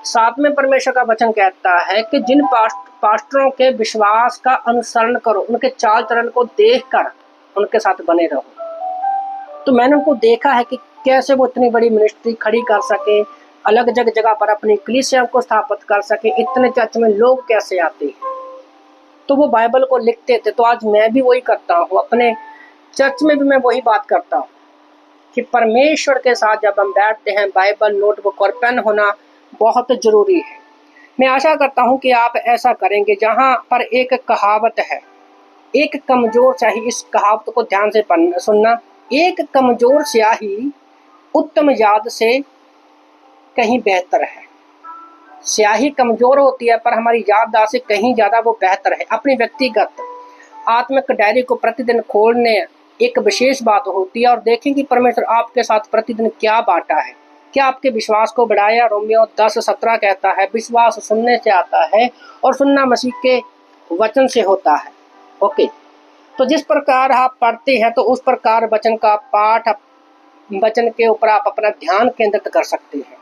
7 में परमेश्वर का वचन कहता है कि जिन पास्टरों के विश्वास का अनुसरण करो, उनके चाल चलन को देखकर उनके साथ बने रहो। तो मैंने उनको देखा है कि कैसे वो इतनी बड़ी मिनिस्ट्री खड़ी कर सके, अलग जगह पर अपनी कलीसिया को स्थापित कर सके, इतने चर्च में लोग कैसे आते हैं। तो वो बाइबल को लिखते थे। तो आज मैं भी वही करता हूँ, अपने चर्च में भी मैं वही बात करता हूँ कि परमेश्वर के साथ जब हम बैठते हैं बाइबल, नोटबुक और पेन होना बहुत ज़रूरी है। मैं आशा करता हूँ कि आप ऐसा करेंगे। जहाँ पर एक कहावत है, एक कमज़ोर स्याही, इस कहावत को ध्यान से सुनना, एक कमज़ोर स्याही उत्तम याद से कहीं बेहतर है। स्याही कमज़ोर होती है पर हमारी याददाश्त से कहीं ज़्यादा वो बेहतर है। अपनी व्यक्तिगत आत्मिक डायरी को प्रतिदिन खोलने एक विशेष बात होती है, और देखें कि परमेश्वर आपके साथ प्रतिदिन क्या बांटा है, क्या आपके विश्वास को बढ़ाया। रोमियो 10:17 कहता है विश्वास सुनने से आता है और सुनना मसीह के वचन से होता है। ओके, तो जिस प्रकार आप पढ़ते हैं तो उस प्रकार वचन का पाठ, वचन के ऊपर आप अपना ध्यान केंद्रित कर सकते हैं।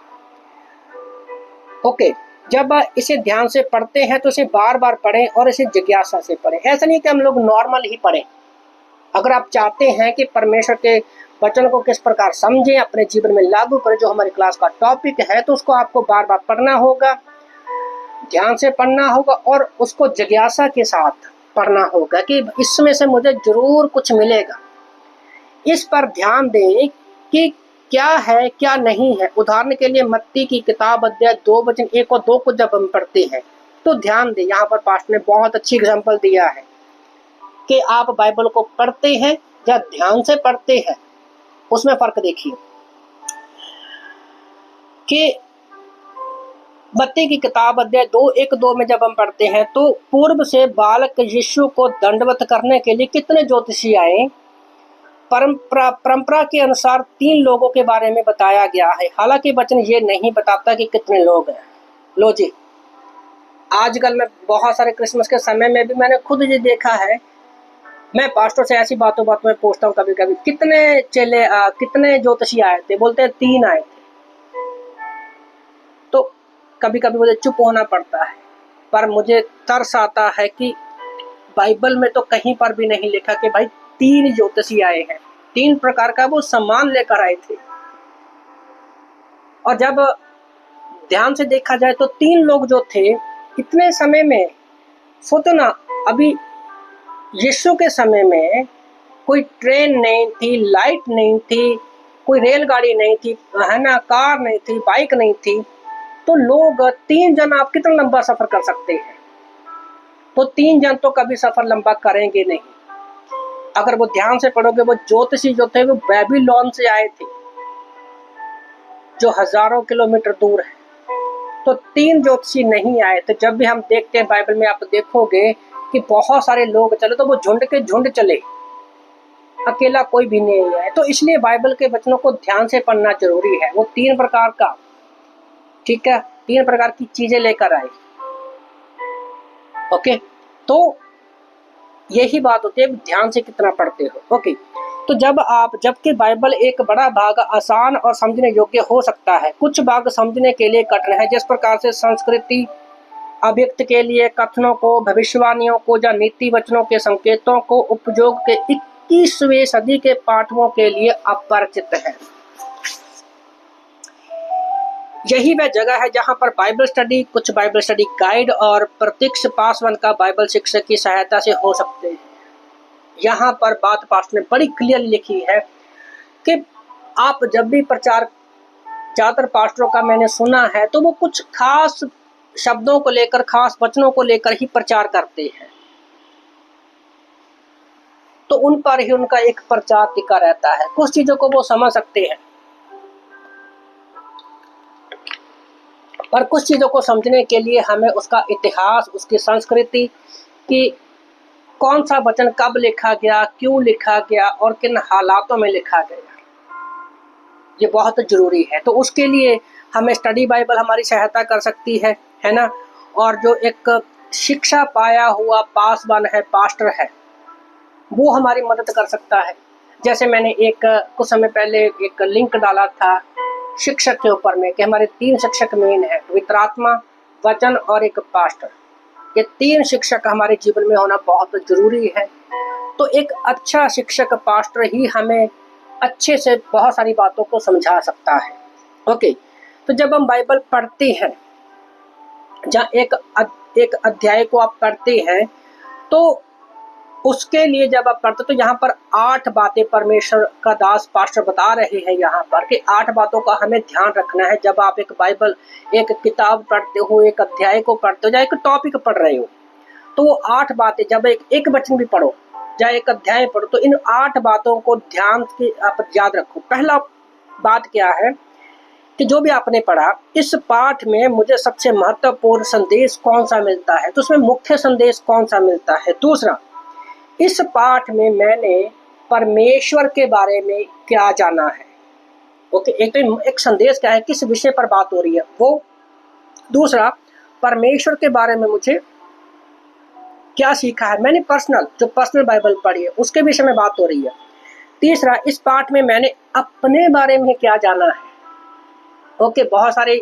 ओके, जब इसे ध्यान से पढ़ते हैं तो इसे बार बार पढ़ें और इसे जिज्ञासा से पढ़ें। ऐसा नहीं कि हम लोग नॉर्मल ही पढ़ें। अगर आप चाहते हैं कि परमेश्वर के वचन को किस प्रकार समझें, अपने जीवन में लागू करें, जो हमारी क्लास का टॉपिक है, तो उसको आपको बार बार पढ़ना होगा, ध्यान से पढ़ना होगा और उसको जिज्ञासा के साथ पढ़ना होगा कि इसमें से मुझे जरूर कुछ मिलेगा। इस पर ध्यान दें कि क्या है क्या नहीं है। उदाहरण के लिए मत्ती की किताब अध्याय 2 वचन 1 और 2 को जब हम पढ़ते हैं तो ध्यान दें, यहाँ पर पास्टर ने बहुत अच्छी एग्जाम्पल दिया है कि आप बाइबल को पढ़ते हैं या ध्यान से पढ़ते हैं, उसमें फर्क देखिए। कि मत्ती की किताब अध्याय 2 1 2 में जब हम पढ़ते हैं तो पूर्व से बालक यीशु को दंडवत करने के लिए कितने ज्योतिषी आए। परंपरा के अनुसार 3 लोगों के बारे में बताया गया है, हालांकि वचन ये नहीं बताता कि कितने लोग हैं। लो जी, आजकल मैं बहुत सारे क्रिसमस के समय में भी मैंने खुद ये देखा है, मैं पास्टर से ऐसी बातों में पूछता हूँ कभी कभी, कितने ज्योतिषी आए थे, बोलते हैं 3 आए थे। तो कभी कभी मुझे चुप होना पड़ता है, पर मुझे तरस आता है कि बाइबल में तो कहीं पर भी नहीं लिखा कि भाई 3 ज्योतिषी आए हैं, 3 प्रकार का वो सामान लेकर आए थे। और जब ध्यान से देखा जाए तो 3 लोग जो थे इतने समय में, सोचो ना, अभी यीशु के समय में कोई ट्रेन नहीं थी, लाइट नहीं थी, कोई रेलगाड़ी नहीं थी, है ना, कार नहीं थी, बाइक नहीं थी, तो लोग 3 जन आप कितना लंबा सफर कर सकते हैं। तो 3 जन तो कभी सफर लंबा करेंगे नहीं। अगर वो ध्यान से पढ़ोगे, वो ज्योतिषी जो थे वो बेबीलोन से आए थे, जो हजारों किलोमीटर दूर है। तो 3 ज्योतिषी नहीं आए। तो जब भी हम देखते हैं बाइबल में, आप देखोगे कि बहुत सारे लोग चले तो वो झुंड के झुंड चले, अकेला कोई भी नहीं आए। तो इसलिए बाइबल के वचनों को ध्यान से पढ़ना जरूरी है। वो 3 प्रकार का, ठीक है, 3 प्रकार की चीजें लेकर आए। ओके, तो यही बात होती है ध्यान से कितना पढ़ते हो। ओके, तो जबकि बाइबल एक बड़ा भाग आसान और समझने योग्य हो सकता है, कुछ भाग समझने के लिए कठिन है। जिस प्रकार से संस्कृति अभिव्यक्ति के लिए कथनों को, भविष्यवाणियों को या नीति वचनों के संकेतों को उपयोग के 21वीं सदी के पाठकों के लिए अपरिचित है। यही वह जगह है जहां पर बाइबल स्टडी, कुछ बाइबल स्टडी गाइड और प्रत्यक्ष पासवान का बाइबल शिक्षक की सहायता से हो सकते हैं। यहाँ पर बात पास्टर ने बड़ी क्लियर लिखी है कि आप जब भी प्रचार, ज़्यादातर पास्टरों का मैंने सुना है, तो वो कुछ खास शब्दों को लेकर, खास वचनों को लेकर ही प्रचार करते हैं, तो उन पर ही उनका एक प्रचार टिका रहता है। कुछ चीज़ों को वो समझ सकते हैं, पर कुछ चीज़ों को समझने के लिए हमें उसका इतिहास, उसकी संस्कृति की, कौन सा वचन कब लिखा गया, क्यों लिखा गया और किन हालातों में लिखा गया, ये बहुत जरूरी है। तो उसके लिए हमें स्टडी बाइबल हमारी सहायता कर सकती है ना। और जो एक शिक्षा पाया हुआ पासवान है, पास्टर है, वो हमारी मदद कर सकता है। जैसे मैंने कुछ समय पहले एक लिंक डाला था शिक्षक के ऊपर में कि हमारे 3 शिक्षक मेन है, पवित्रात्मा, वचन और एक पास्टर। ये 3 शिक्षक हमारे जीवन में होना बहुत जरूरी है। तो एक अच्छा शिक्षक, पास्टर ही हमें अच्छे से बहुत सारी बातों को समझा सकता है। ओके, तो जब हम बाइबल पढ़ते हैं, जहाँ एक अध्याय को आप पढ़ते हैं, तो उसके लिए जब आप पढ़ते तो यहाँ पर 8 बातें परमेश्वर का दास पास्टर बता रहे हैं यहाँ पर कि 8 बातों का हमें ध्यान रखना है। जब आप एक बाइबल, एक किताब पढ़ते हो, एक अध्याय को पढ़ते हो या एक टॉपिक पढ़ रहे हो, तो वो 8 बातें, जब एक वचन भी पढ़ो या एक अध्याय पढ़ो, तो इन 8 बातों को ध्यान से आप याद रखो। पहला बात क्या है कि जो भी आपने पढ़ा, इस पाठ में मुझे सबसे महत्वपूर्ण संदेश कौन सा मिलता है, तो उसमें मुख्य संदेश कौन सा मिलता है। दूसरा, इस पाठ में मैंने परमेश्वर के बारे में क्या जाना है। ओके, एक संदेश क्या है, किस विषय पर बात हो रही है वो। दूसरा, परमेश्वर के बारे में मुझे क्या सीखा है, मैंने पर्सनल बाइबल पढ़ी है, उसके विषय में बात हो रही है। तीसरा, इस पाठ में मैंने अपने बारे में क्या जाना है। ओके, बहुत सारी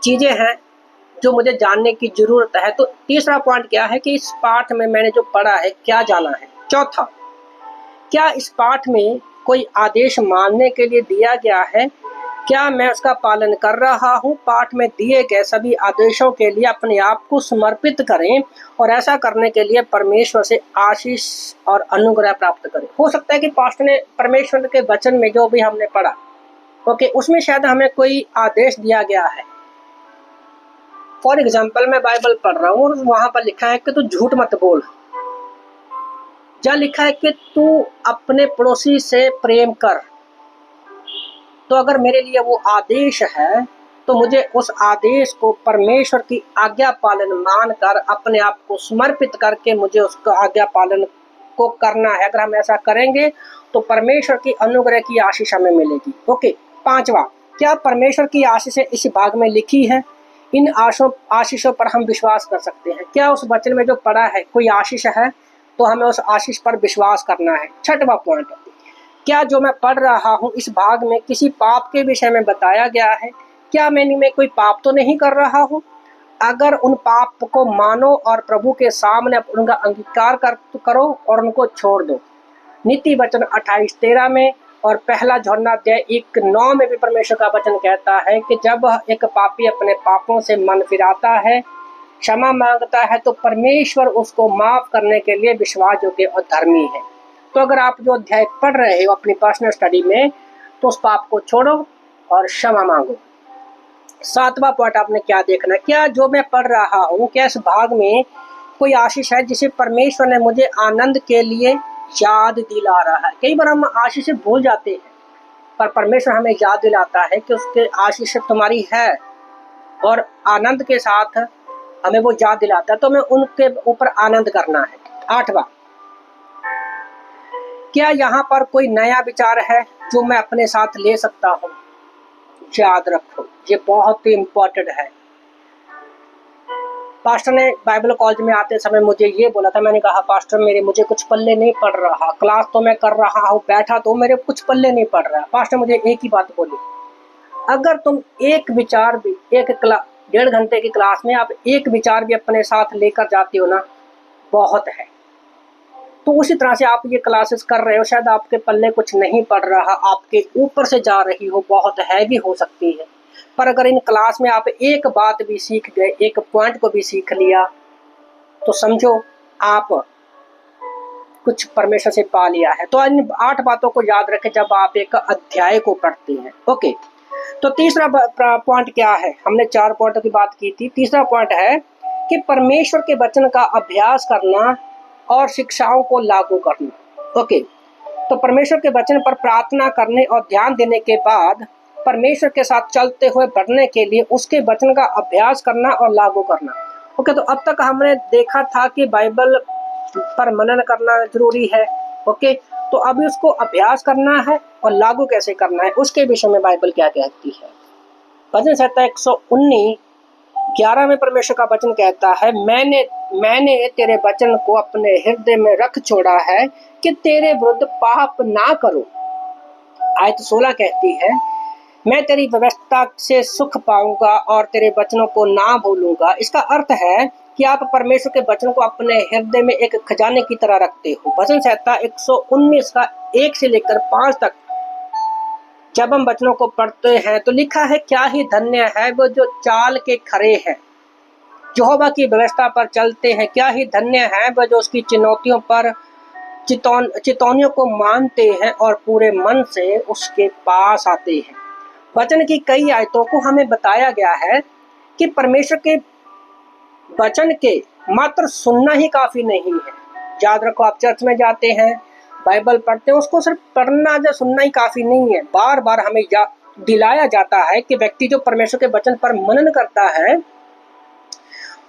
चीजें हैं जो मुझे जानने की जरूरत है। तो तीसरा पॉइंट क्या है कि इस पाठ में मैंने जो पढ़ा है क्या जाना है। चौथा, क्या इस पाठ में कोई आदेश मानने के लिए दिया गया है, क्या मैं उसका पालन कर रहा हूँ। पाठ में दिए गए सभी आदेशों के लिए अपने आप को समर्पित करें और ऐसा करने के लिए परमेश्वर से आशीष और अनुग्रह प्राप्त करें। हो सकता है कि पास्टर ने परमेश्वर के वचन में जो भी हमने पढ़ा, ओके, उसमें शायद हमें कोई आदेश दिया गया है। फॉर एग्जाम्पल मैं बाइबल पढ़ रहा हूँ और वहां पर लिखा है कि तू झूठ मत बोल, जहाँ लिखा है कि तू अपने पड़ोसी से प्रेम कर। तो अगर मेरे लिए वो आदेश है तो मुझे उस आदेश को परमेश्वर की आज्ञा पालन मानकर अपने आप को समर्पित करके मुझे उसका आज्ञा पालन को करना है। अगर हम ऐसा करेंगे तो परमेश्वर की अनुग्रह की आशीष हमें मिलेगी। ओके, पांचवा, क्या परमेश्वर की आशीषें इस भाग में लिखी है? इन आशीषों पर हम विश्वास कर सकते हैं। क्या उस वचन में जो पढ़ा है कोई आशीष है तो हमें उस आशीष पर विश्वास करना है। छठवां पॉइंट, क्या जो मैं पढ़ रहा हूँ इस भाग में किसी पाप के विषय में बताया गया है? क्या मैं कोई पाप तो नहीं कर रहा हूँ? अगर उन पाप को मानो और प्रभु के सामने उनका अंगीकार करो और उनको छोड़ दो। नीति वचन 28:13 में और पहला यूहन्ना अध्याय 1:9 में भी परमेश्वर का वचन कहता है कि जब एक पापी अपने पापों से मन फिराता है, क्षमा मांगता है, तो परमेश्वर उसको माफ करने के लिए विश्वास योग्य और धर्मी है। तो अगर आप जो अध्याय पढ़ रहे हो अपनी पर्सनल स्टडी में, तो उस पाप को छोड़ो और क्षमा मांगो। सातवां पॉइंट आपने क्या देखना, क्या जो मैं पढ़ रहा हूँ क्या इस भाग में कोई आशीष है जिसे परमेश्वर ने मुझे आनंद के लिए याद दिला रहा है? कई बार हम आशीष से भूल जाते हैं, पर परमेश्वर हमें याद दिलाता है कि उसके आशीष तुम्हारी है और आनंद के साथ हमें वो याद दिलाता है, तो हमें उनके ऊपर आनंद करना है। आठवां, क्या यहाँ पर कोई नया विचार है जो मैं अपने साथ ले सकता हूँ? याद रखो, ये बहुत ही इम्पोर्टेंट है। पास्टर ने बाइबल कॉलेज में आते समय मुझे ये बोला था, मैंने कहा पास्टर मुझे कुछ पल्ले नहीं पड़ रहा, क्लास तो मैं कर रहा हूँ, बैठा तो मेरे कुछ पल्ले नहीं पड़ रहा। पास्टर मुझे एक ही बात बोली, अगर तुम एक विचार भी 1.5 घंटे की क्लास में आप एक विचार भी अपने साथ लेकर जाते हो ना, बहुत है। तो उसी तरह से आप ये क्लासेस कर रहे हो, शायद आपके पल्ले कुछ नहीं पड़ रहा, आपके ऊपर से जा रही हो, बहुत हैवी हो सकती है, पर अगर इन क्लास में आप एक बात भी सीख गए, एक पॉइंट को भी सीख लिया, तो समझो आप कुछ परमेश्वर से पा लिया है। तो इन 8 बातों को याद रखें जब आप एक अध्याय को पढ़ते हैं। ओके, तो तीसरा पॉइंट क्या है? हमने 4 पॉइंटों की बात की थी। तीसरा पॉइंट है कि परमेश्वर के वचन का अभ्यास करना और शिक्षाओं को लागू करना। ओके, तो परमेश्वर के वचन पर प्रार्थना करने और ध्यान देने के बाद परमेश्वर के साथ चलते हुए बढ़ने के लिए उसके वचन का अभ्यास करना और लागू करना। ओके, तो अब तक हमने देखा था कि बाइबल पर मनन करना जरूरी है। ओके, तो अभी उसको अभ्यास करना है और लागू कैसे करना है उसके विषय में बाइबल क्या कहती है। भजन संहिता 119:11 में परमेश्वर का वचन कहता है, मैंने तेरे वचन को अपने हृदय में रख छोड़ा है कि तेरे विरुद्ध पाप ना करूं। आयत 16 कहती है, मैं तेरी व्यवस्था से सुख पाऊंगा और तेरे वचनों को ना भूलूंगा। इसका अर्थ है कि आप परमेश्वर के वचन को अपने हृदय में एक खजाने की तरह रखते हो। भजन संहिता 119 का 1 से लेकर 5 तक जब हम वचनों को पढ़ते हैं तो लिखा है, क्या ही धन्य है वो जो चाल के खरे हैं, यहोवा की व्यवस्था पर चलते हैं। क्या ही धन्य है वो जो उसकी चितौनियों को मानते हैं और पूरे मन से उसके पास आते हैं। वचन की कई आयतों को हमें बताया गया है कि परमेश्वर के वचन के मात्र सुनना ही काफी नहीं है। याद रखो, आप चर्च में जाते हैं, बाइबल पढ़ते हैं, उसको सिर्फ पढ़ना या सुनना ही काफी नहीं है। बार बार हमें दिलाया जाता है कि व्यक्ति जो परमेश्वर के वचन पर मनन करता है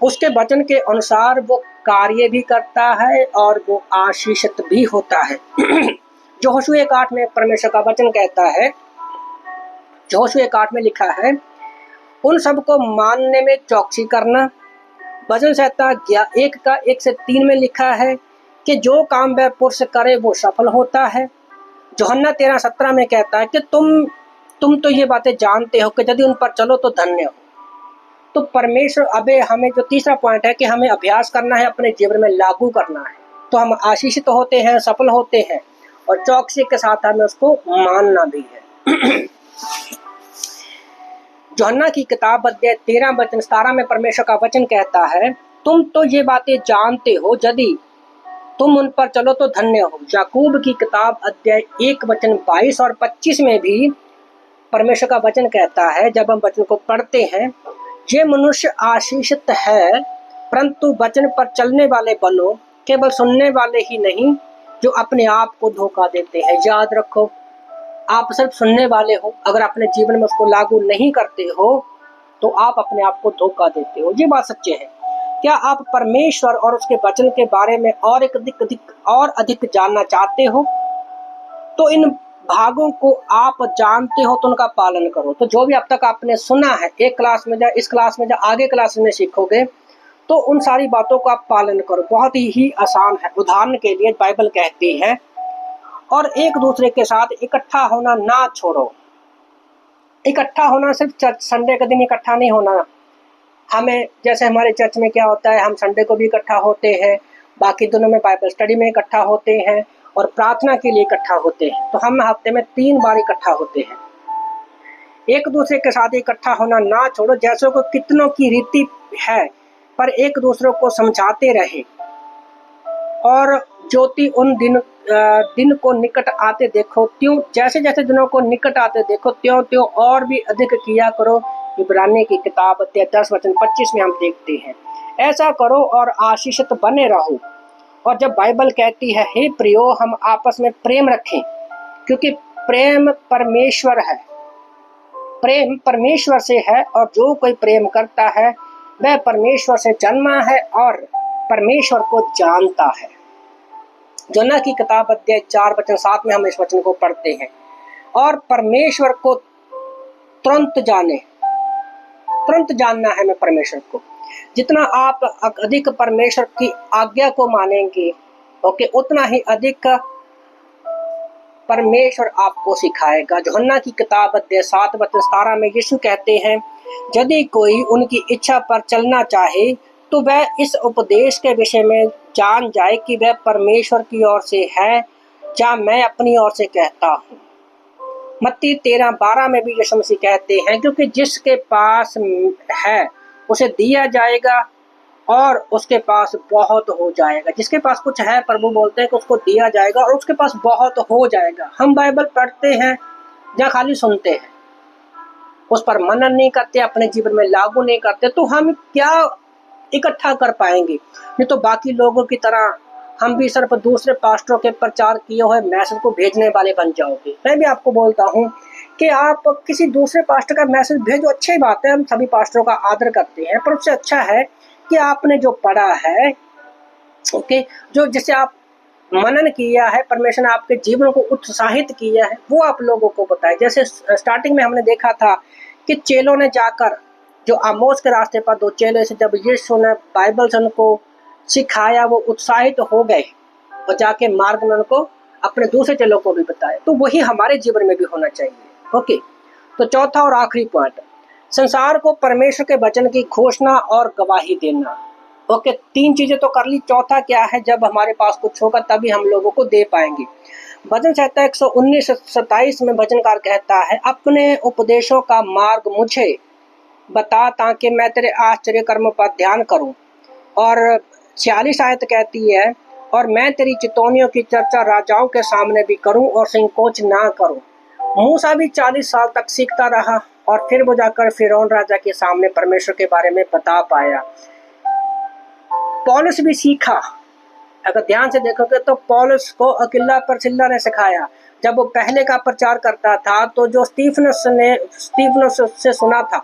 उसके वचन के अनुसार वो कार्य भी करता है और वो आशीषित भी होता है। यहोशू 1:8 में परमेश्वर का वचन कहता है, यहोशू 1:8 में लिखा है, उन सबको मानने में चौकसी करना। भजन संहिता 1 से 3 में लिखा है कि जो काम वह पुरुष करे वो सफल होता है। यूहन्ना 13:17 में कहता है कि तुम तो ये बातें जानते हो कि यदि उन पर चलो तो धन्य हो। तो परमेश्वर अबे हमें जो तीसरा पॉइंट है कि हमें अभ्यास करना है, अपने जीवन में लागू करना है, तो हम आशीषित होते हैं, सफल होते हैं और चौकसी के साथ हमें उसको मानना भी है। यूहन्ना की किताब अध्याय 13:17 में परमेश्वर का वचन कहता है, तुम तो ये बातें जानते हो, यदि तुम उन पर चलो तो धन्य हो। याकूब की किताब अध्याय 1:22 और 25 में भी परमेश्वर का वचन कहता है, जब हम वचन को पढ़ते हैं, ये मनुष्य आशीषित है, परंतु वचन पर चलने वाले बनो, केवल सुनने वाले ही नहीं जो अपने आप को धोखा देते हैं। याद रखो, आप सिर्फ सुनने वाले हो, अगर अपने जीवन में उसको लागू नहीं करते हो तो आप अपने आप को धोखा देते हो। ये बात सच्ची है। क्या आप परमेश्वर और उसके वचन के बारे में और अधिक जानना चाहते हो? तो इन भागों को आप जानते हो तो उनका पालन करो। तो जो भी अब तक आपने सुना है, एक क्लास में जा, इस क्लास में जा, आगे क्लास में सीखोगे, तो उन सारी बातों का आप पालन करो। बहुत ही आसान है। उदाहरण के लिए बाइबल कहती है, और एक दूसरे के साथ इकट्ठा होना ना छोड़ो। इकट्ठा होना सिर्फ चर्च संडे के दिन इकट्ठा नहीं होना। हमें जैसे हमारे चर्च में क्या होता है, हम संडे को भी इकट्ठा होते हैं, बाकी दिनों में बाइबल स्टडी में इकट्ठा होते हैं और प्रार्थना के लिए इकट्ठा होते हैं। तो हम हफ्ते में 3 बार इकट्ठा होते हैं। एक दूसरे के साथ इकट्ठा होना ना छोड़ो, जैसे को कितनों की रीति है, पर एक दूसरे को समझाते रहे, और ज्योति उन दिन को निकट आते देखो, त्यों जैसे जैसे दिनों को निकट आते देखो, त्यों त्यों और भी अधिक किया करो। इब्रानी की किताब 10 वचन 25 में हम देखते हैं। ऐसा करो और आशीषित बने रहो। और जब बाइबल कहती है, हे प्रियो, हम आपस में प्रेम रखें, क्योंकि प्रेम परमेश्वर है। प्रेम परमेश्वर से है, और जो कोई प्रेम करता है वह परमेश्वर से जन्मा है और परमेश्वर को जानता है। यूहन्ना की किताब अध्याय 4 वचन 7 में हम इस वचन को पढ़ते हैं, और परमेश्वर को तुरंत जानना है। मैं परमेश्वर को जितना आप अधिक परमेश्वर की आज्ञा को मानेंगे, उतना ही अधिक परमेश्वर आपको सिखाएगा। यूहन्ना की किताब अध्याय 7 वचन 17 में यीशु कहते हैं, यदि कोई उनकी इच्छा पर चलना चाहे तो वह इस उपदेश के विषय में जान जाए कि वह परमेश्वर की ओर से है या मैं अपनी ओर से कहता हूँ। मत्ती 13:12 में भी यीशु मसीह कहते हैं, क्योंकि जिसके पास है उसे दिया जाएगा और उसके पास बहुत हो जाएगा। जिसके पास कुछ है, प्रभु बोलते हैं कि उसको दिया जाएगा और उसके पास बहुत हो जाएगा। हम बाइबल पढ़ते हैं या खाली सुनते हैं, उस पर मनन नहीं करते, अपने जीवन में लागू नहीं करते, तो हम क्या इकट्ठा कर पाएंगे? नहीं तो बाकी लोगों की तरह हम भी सिर्फ दूसरे पास्टरों के प्रचार किए हुए मैसेज को भेजने वाले बन जाओगे। मैं भी आपको बोलता हूँ कि आप किसी दूसरे पास्टर का मैसेज भेजो, अच्छी बात है, हम सभी पास्टरों का आदर करते हैं, पर उससे अच्छा है कि आपने जो पढ़ा है, जो जिसे आप मनन किया है, परमेश्वर ने आपके जीवन को उत्साहित किया है, वो आप लोगों को बताए। जैसे स्टार्टिंग में हमने देखा था कि चेलों ने जाकर, जो आमोस के रास्ते पर 2 चेले से जब यीशु ने बाइबल से उनको सिखाया, वो उत्साहित हो गए और जाके मार्ग में उनको अपने दूसरे चेलों को भी बताया। तो वही हमारे जीवन में भी होना चाहिए। तो चौथा और आखिरी पॉइंट, संसार को परमेश्वर के वचन की घोषणा और गवाही देना। 3 चीजें तो कर ली, चौथा क्या है? जब हमारे पास कुछ होगा तभी हम लोगों को दे पाएंगे। भजन संहिता 119:27 में भजनकार कहता है, अपने उपदेशों का मार्ग मुझे बता ताकि मैं तेरे आश्चर्य कर्म पर ध्यान करूं। और 46 आयत कहती है, और मैं तेरी चितौनियों की चर्चा राजाओं के सामने भी करूं और संकोच ना करूं। मूसा भी 40 साल तक सीखता रहा और फिर वो जाकर फिरौन राजा के सामने परमेश्वर के बारे में बता पाया। पौलुस भी सीखा। अगर ध्यान से देखोगे तो पौलुस को अकिल्ला परसिल्ला ने सिखाया। जब वो पहले का प्रचार करता था तो जो स्टीफनस से सुना था,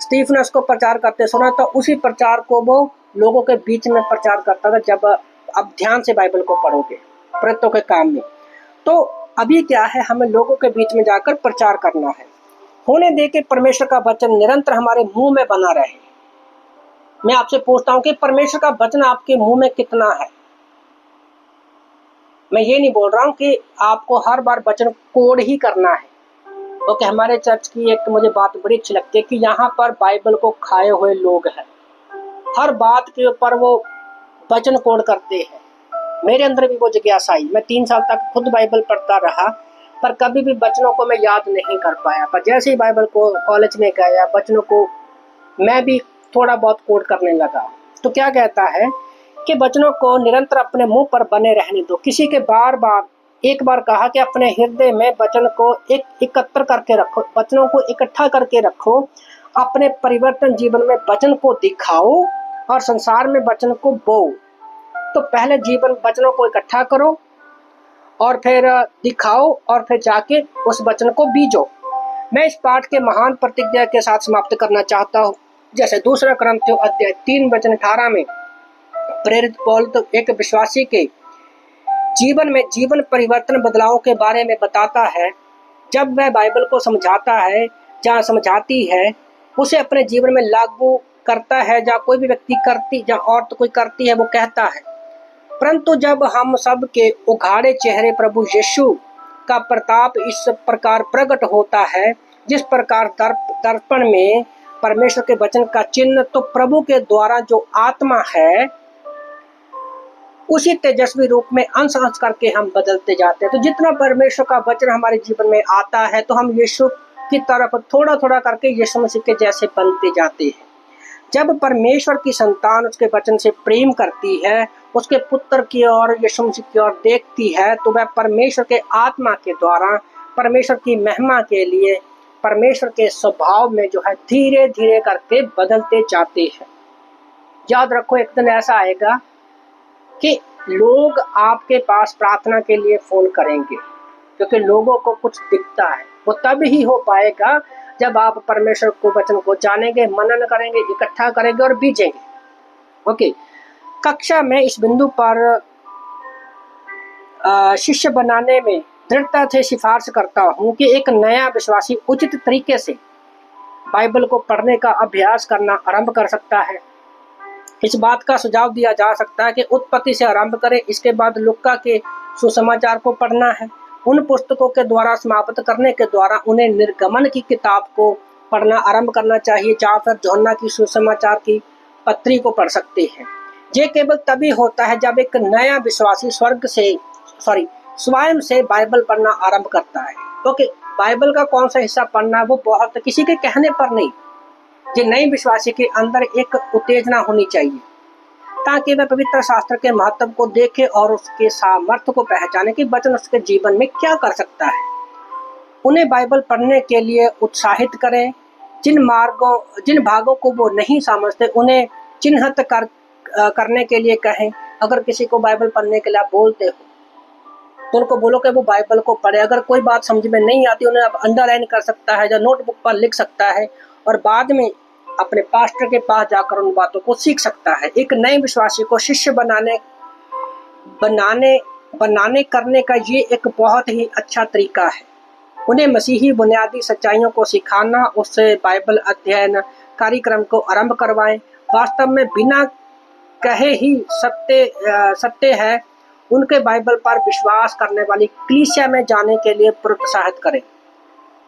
स्टीफनस को प्रचार करते सुना, तो उसी प्रचार को वो लोगों के बीच में प्रचार करता था। जब अब ध्यान से बाइबल को पढ़ोगे प्रेरितों के काम में, तो अभी क्या है, हमें लोगों के बीच में जाकर प्रचार करना है। होने दे के परमेश्वर का वचन निरंतर हमारे मुंह में बना रहे। मैं आपसे पूछता हूं कि परमेश्वर का वचन आपके मुंह में कितना है? मैं ये नहीं बोल रहा हूं कि आपको हर बार वचन कोड ही करना है। हमारे चर्च की एक मुझे बात बड़ी अच्छी लगती है कि यहाँ पर बाइबल को खाए हुए लोग हैं। हर बात के ऊपर वो वचन कोड करते हैं। मेरे अंदर भी वो जिज्ञासा आई। मैं 3 साल तक खुद बाइबल पढ़ता रहा, पर कभी भी वचनों को मैं याद नहीं कर पाया। पर जैसे ही बाइबल को कॉलेज में गया, वचनों को मैं भी थोड़ा बहुत कोड करने लगा। तो क्या कहता है कि वचनों को निरंतर अपने मुंह पर बने रहने दो। किसी के बार बार एक बार कहा कि अपने हृदय में वचन को एकत्र करके रखो, वचनों को इकट्ठा करके रखो, अपने परिवर्तन जीवन में वचन को दिखाओ और संसार में वचन को बोओ। तो पहले जीवन वचनों को इकट्ठा करो और फिर दिखाओ और फिर जाके उस वचन को बीजो। मैं इस पाठ के महान प्रतिज्ञा के साथ समाप्त करना चाहता हूँ। जैसे दूसरा कुरिन्थियों अध्याय 3 वचन 18 में प्रेरित पौल तो एक विश्वासी के जीवन में जीवन परिवर्तन बदलाव के बारे में बताता है। जब वह बाइबल को समझाता है, जहाँ समझाती है, उसे अपने जीवन में लागू करता है, जहाँ कोई भी व्यक्ति करती, जहाँ औरत कोई करती है, वो कहता है। परंतु जब हम सब के उघाड़े चेहरे प्रभु यीशु का प्रताप इस प्रकार प्रकट होता है, जिस प्रकार दर्पण में परमेश्वर के वचन का चिन्ह, तो प्रभु के द्वारा जो आत्मा है उसी तेजस्वी रूप में अंश अंश करके हम बदलते जाते हैं। तो जितना परमेश्वर का वचन हमारे जीवन में आता है तो हम यीशु की तरफ थोड़ा थोड़ा करके यीशु मसीह के जैसे बनते जाते हैं। जब परमेश्वर की संतान उसके वचन से प्रेम करती है, उसके पुत्र की ओर, यीशु मसीह की ओर देखती है, तो वह परमेश्वर के आत्मा के द्वारा परमेश्वर की महिमा के लिए परमेश्वर के स्वभाव में जो है धीरे धीरे करके बदलते जाते हैं। याद रखो, एक दिन ऐसा आएगा कि लोग आपके पास प्रार्थना के लिए फोन करेंगे, क्योंकि लोगों को कुछ दिखता है। वो तब ही हो पाएगा जब आप परमेश्वर को वचन को जानेंगे, मनन करेंगे, इकट्ठा करेंगे और बीजेंगे। ओके, कक्षा में इस बिंदु पर शिष्य बनाने में दृढ़ता से सिफारिश करता हूँ कि एक नया विश्वासी उचित तरीके से बाइबल को पढ़ने का अभ्यास करना आरंभ कर सकता है। इस बात का सुझाव दिया जा सकता है कि उत्पत्ति से आरंभ करें, इसके बाद लुक्का के सुसमाचार को पढ़ना है। उन पुस्तकों के द्वारा समाप्त करने के द्वारा उन्हें निर्गमन की किताब को पढ़ना आरंभ करना चाहिए, जहाँ फिर यूहन्ना की सुसमाचार की पत्री को पढ़ सकते हैं। ये केवल तभी होता है जब एक नया विश्वासी स्वयं से बाइबल पढ़ना आरंभ करता है। ओके, बाइबल का कौन सा हिस्सा पढ़ना है वो बहुत किसी के कहने पर नहीं, ये नए विश्वासी के अंदर एक उत्तेजना होनी चाहिए ताकि वह पवित्र शास्त्र के महत्व को देखे और उसके सामर्थ्य को पहचाने कि वचन उसके जीवन में क्या कर सकता है। उन्हें बाइबल पढ़ने के लिए उत्साहित करें। जिन भागों को वो नहीं समझते उन्हें चिन्हित करने के लिए कहें। अगर किसी को बाइबल पढ़ने के लिए आप बोलते हो तो उनको बोलो कि वो बाइबल को पढ़े। अगर कोई बात समझ में नहीं आती, उन्हें आप अंडरलाइन कर सकता है या नोटबुक पर लिख सकता है और बाद में अपने पास्टर के पास जाकर उन बातों को सीख सकता है। एक नए विश्वासी को शिष्य बनाने करने का ये एक बहुत ही अच्छा तरीका है। उन्हें मसीही बुनियादी सच्चाइयों को सिखाना, उससे बाइबल अध्ययन कार्यक्रम को आरंभ करवाएं। वास्तव में बिना कहे ही सत्य है, उनके बाइबल पर विश्वास करने वाली कलीसिया में जाने के लिए प्रोत्साहित करें,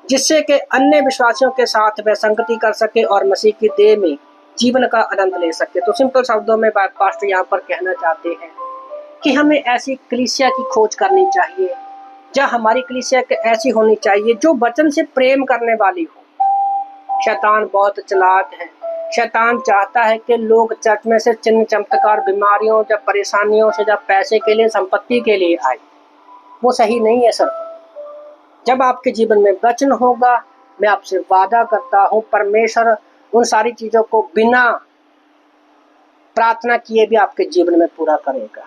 जिससे कि अन्य विश्वासियों के साथ वह संगति कर सके और मसीह की देह में जीवन का आनंद ले सके। तो सिंपल शब्दों में पास्टर यहाँ पर कहना चाहते हैं कि हमें ऐसी कलीसिया की खोज करनी चाहिए, जहाँ हमारी कलीसिया ऐसी होनी चाहिए जो वचन से प्रेम करने वाली हो। शैतान बहुत चालाक है। शैतान चाहता है कि लोग चर्च में से चिन्ह चमत्कार, बीमारियों या परेशानियों से, जब पैसे के लिए, संपत्ति के लिए आए। वो सही नहीं है सर। जब आपके जीवन में वचन होगा, मैं आपसे वादा करता हूँ परमेश्वर उन सारी चीजों को बिना प्रार्थना किए भी आपके जीवन में पूरा करेगा।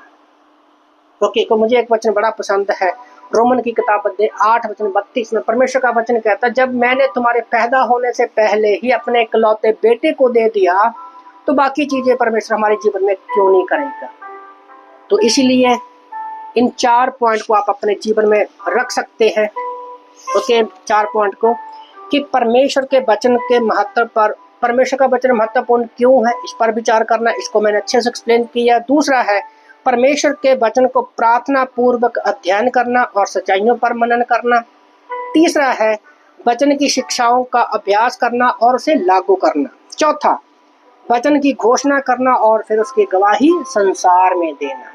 ओके, तो मुझे एक वचन बड़ा पसंद है, रोमन की किताब अध्याय 8 वचन 32 में परमेश्वर का वचन कहता है, जब मैंने तुम्हारे पैदा होने से पहले ही अपने इकलौते बेटे को दे दिया तो बाकी चीजें परमेश्वर हमारे जीवन में क्यों नहीं करेगा। तो इसीलिए इन 4 पॉइंट को आप अपने जीवन में रख सकते हैं। ओके, 4 पॉइंट को कि परमेश्वर के वचन के महत्व पर, परमेश्वर का वचन महत्वपूर्ण क्यों है, इस पर विचार करना। इसको मैंने अच्छे से एक्सप्लेन किया। दूसरा है परमेश्वर के वचन को प्रार्थना पूर्वक अध्ययन करना और सच्चाइयों पर मनन करना। तीसरा है वचन की शिक्षाओं का अभ्यास करना और उसे लागू करना। चौथा, वचन की घोषणा करना और फिर उसकी गवाही संसार में देना।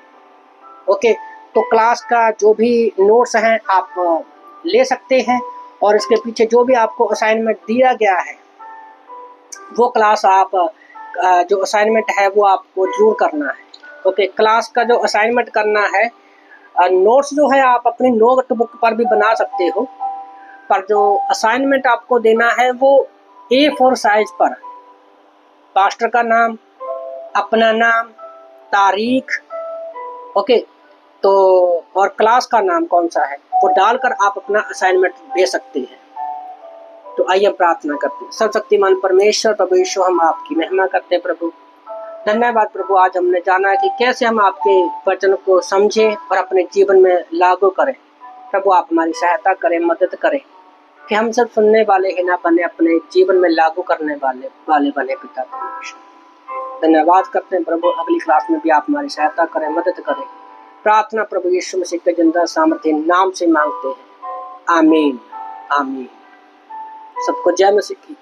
ओके, तो क्लास का जो भी नोट्स हैं आप ले सकते हैं और इसके पीछे जो भी आपको असाइनमेंट दिया गया है वो क्लास आप जो असाइनमेंट है वो आपको जरूर करना है। ओके, क्लास का जो असाइनमेंट करना है नोट्स जो है आप अपनी नोटबुक पर भी बना सकते हो, पर जो असाइनमेंट आपको देना है वो A4 साइज पर पास्टर का नाम, अपना नाम, तारीख, ओके, तो और क्लास का नाम कौन सा है वो डालकर आप अपना असाइनमेंट दे सकते हैं। तो आइए प्रार्थना करते हैं। सर्वशक्तिमान परमेश्वर प्रभु यीशु, हम आपकी महिमा करते हैं प्रभु। धन्यवाद प्रभु, आज हमने जाना कि कैसे हम आपके वचन को समझें और अपने जीवन में लागू करें। प्रभु आप हमारी सहायता करें, मदद करें कि हम सब सुनने वाले ही ना बने, अपने जीवन में लागू करने वाले बने पिता परमेश्वर। धन्यवाद करते हैं प्रभु, अगली क्लास में भी आप हमारी सहायता करें, मदद करें। प्रार्थना प्रभु यीशु मसीह के जिंदा सामर्थ्य नाम से मांगते हैं, आमीन आमीन। सबको जय मसीह की।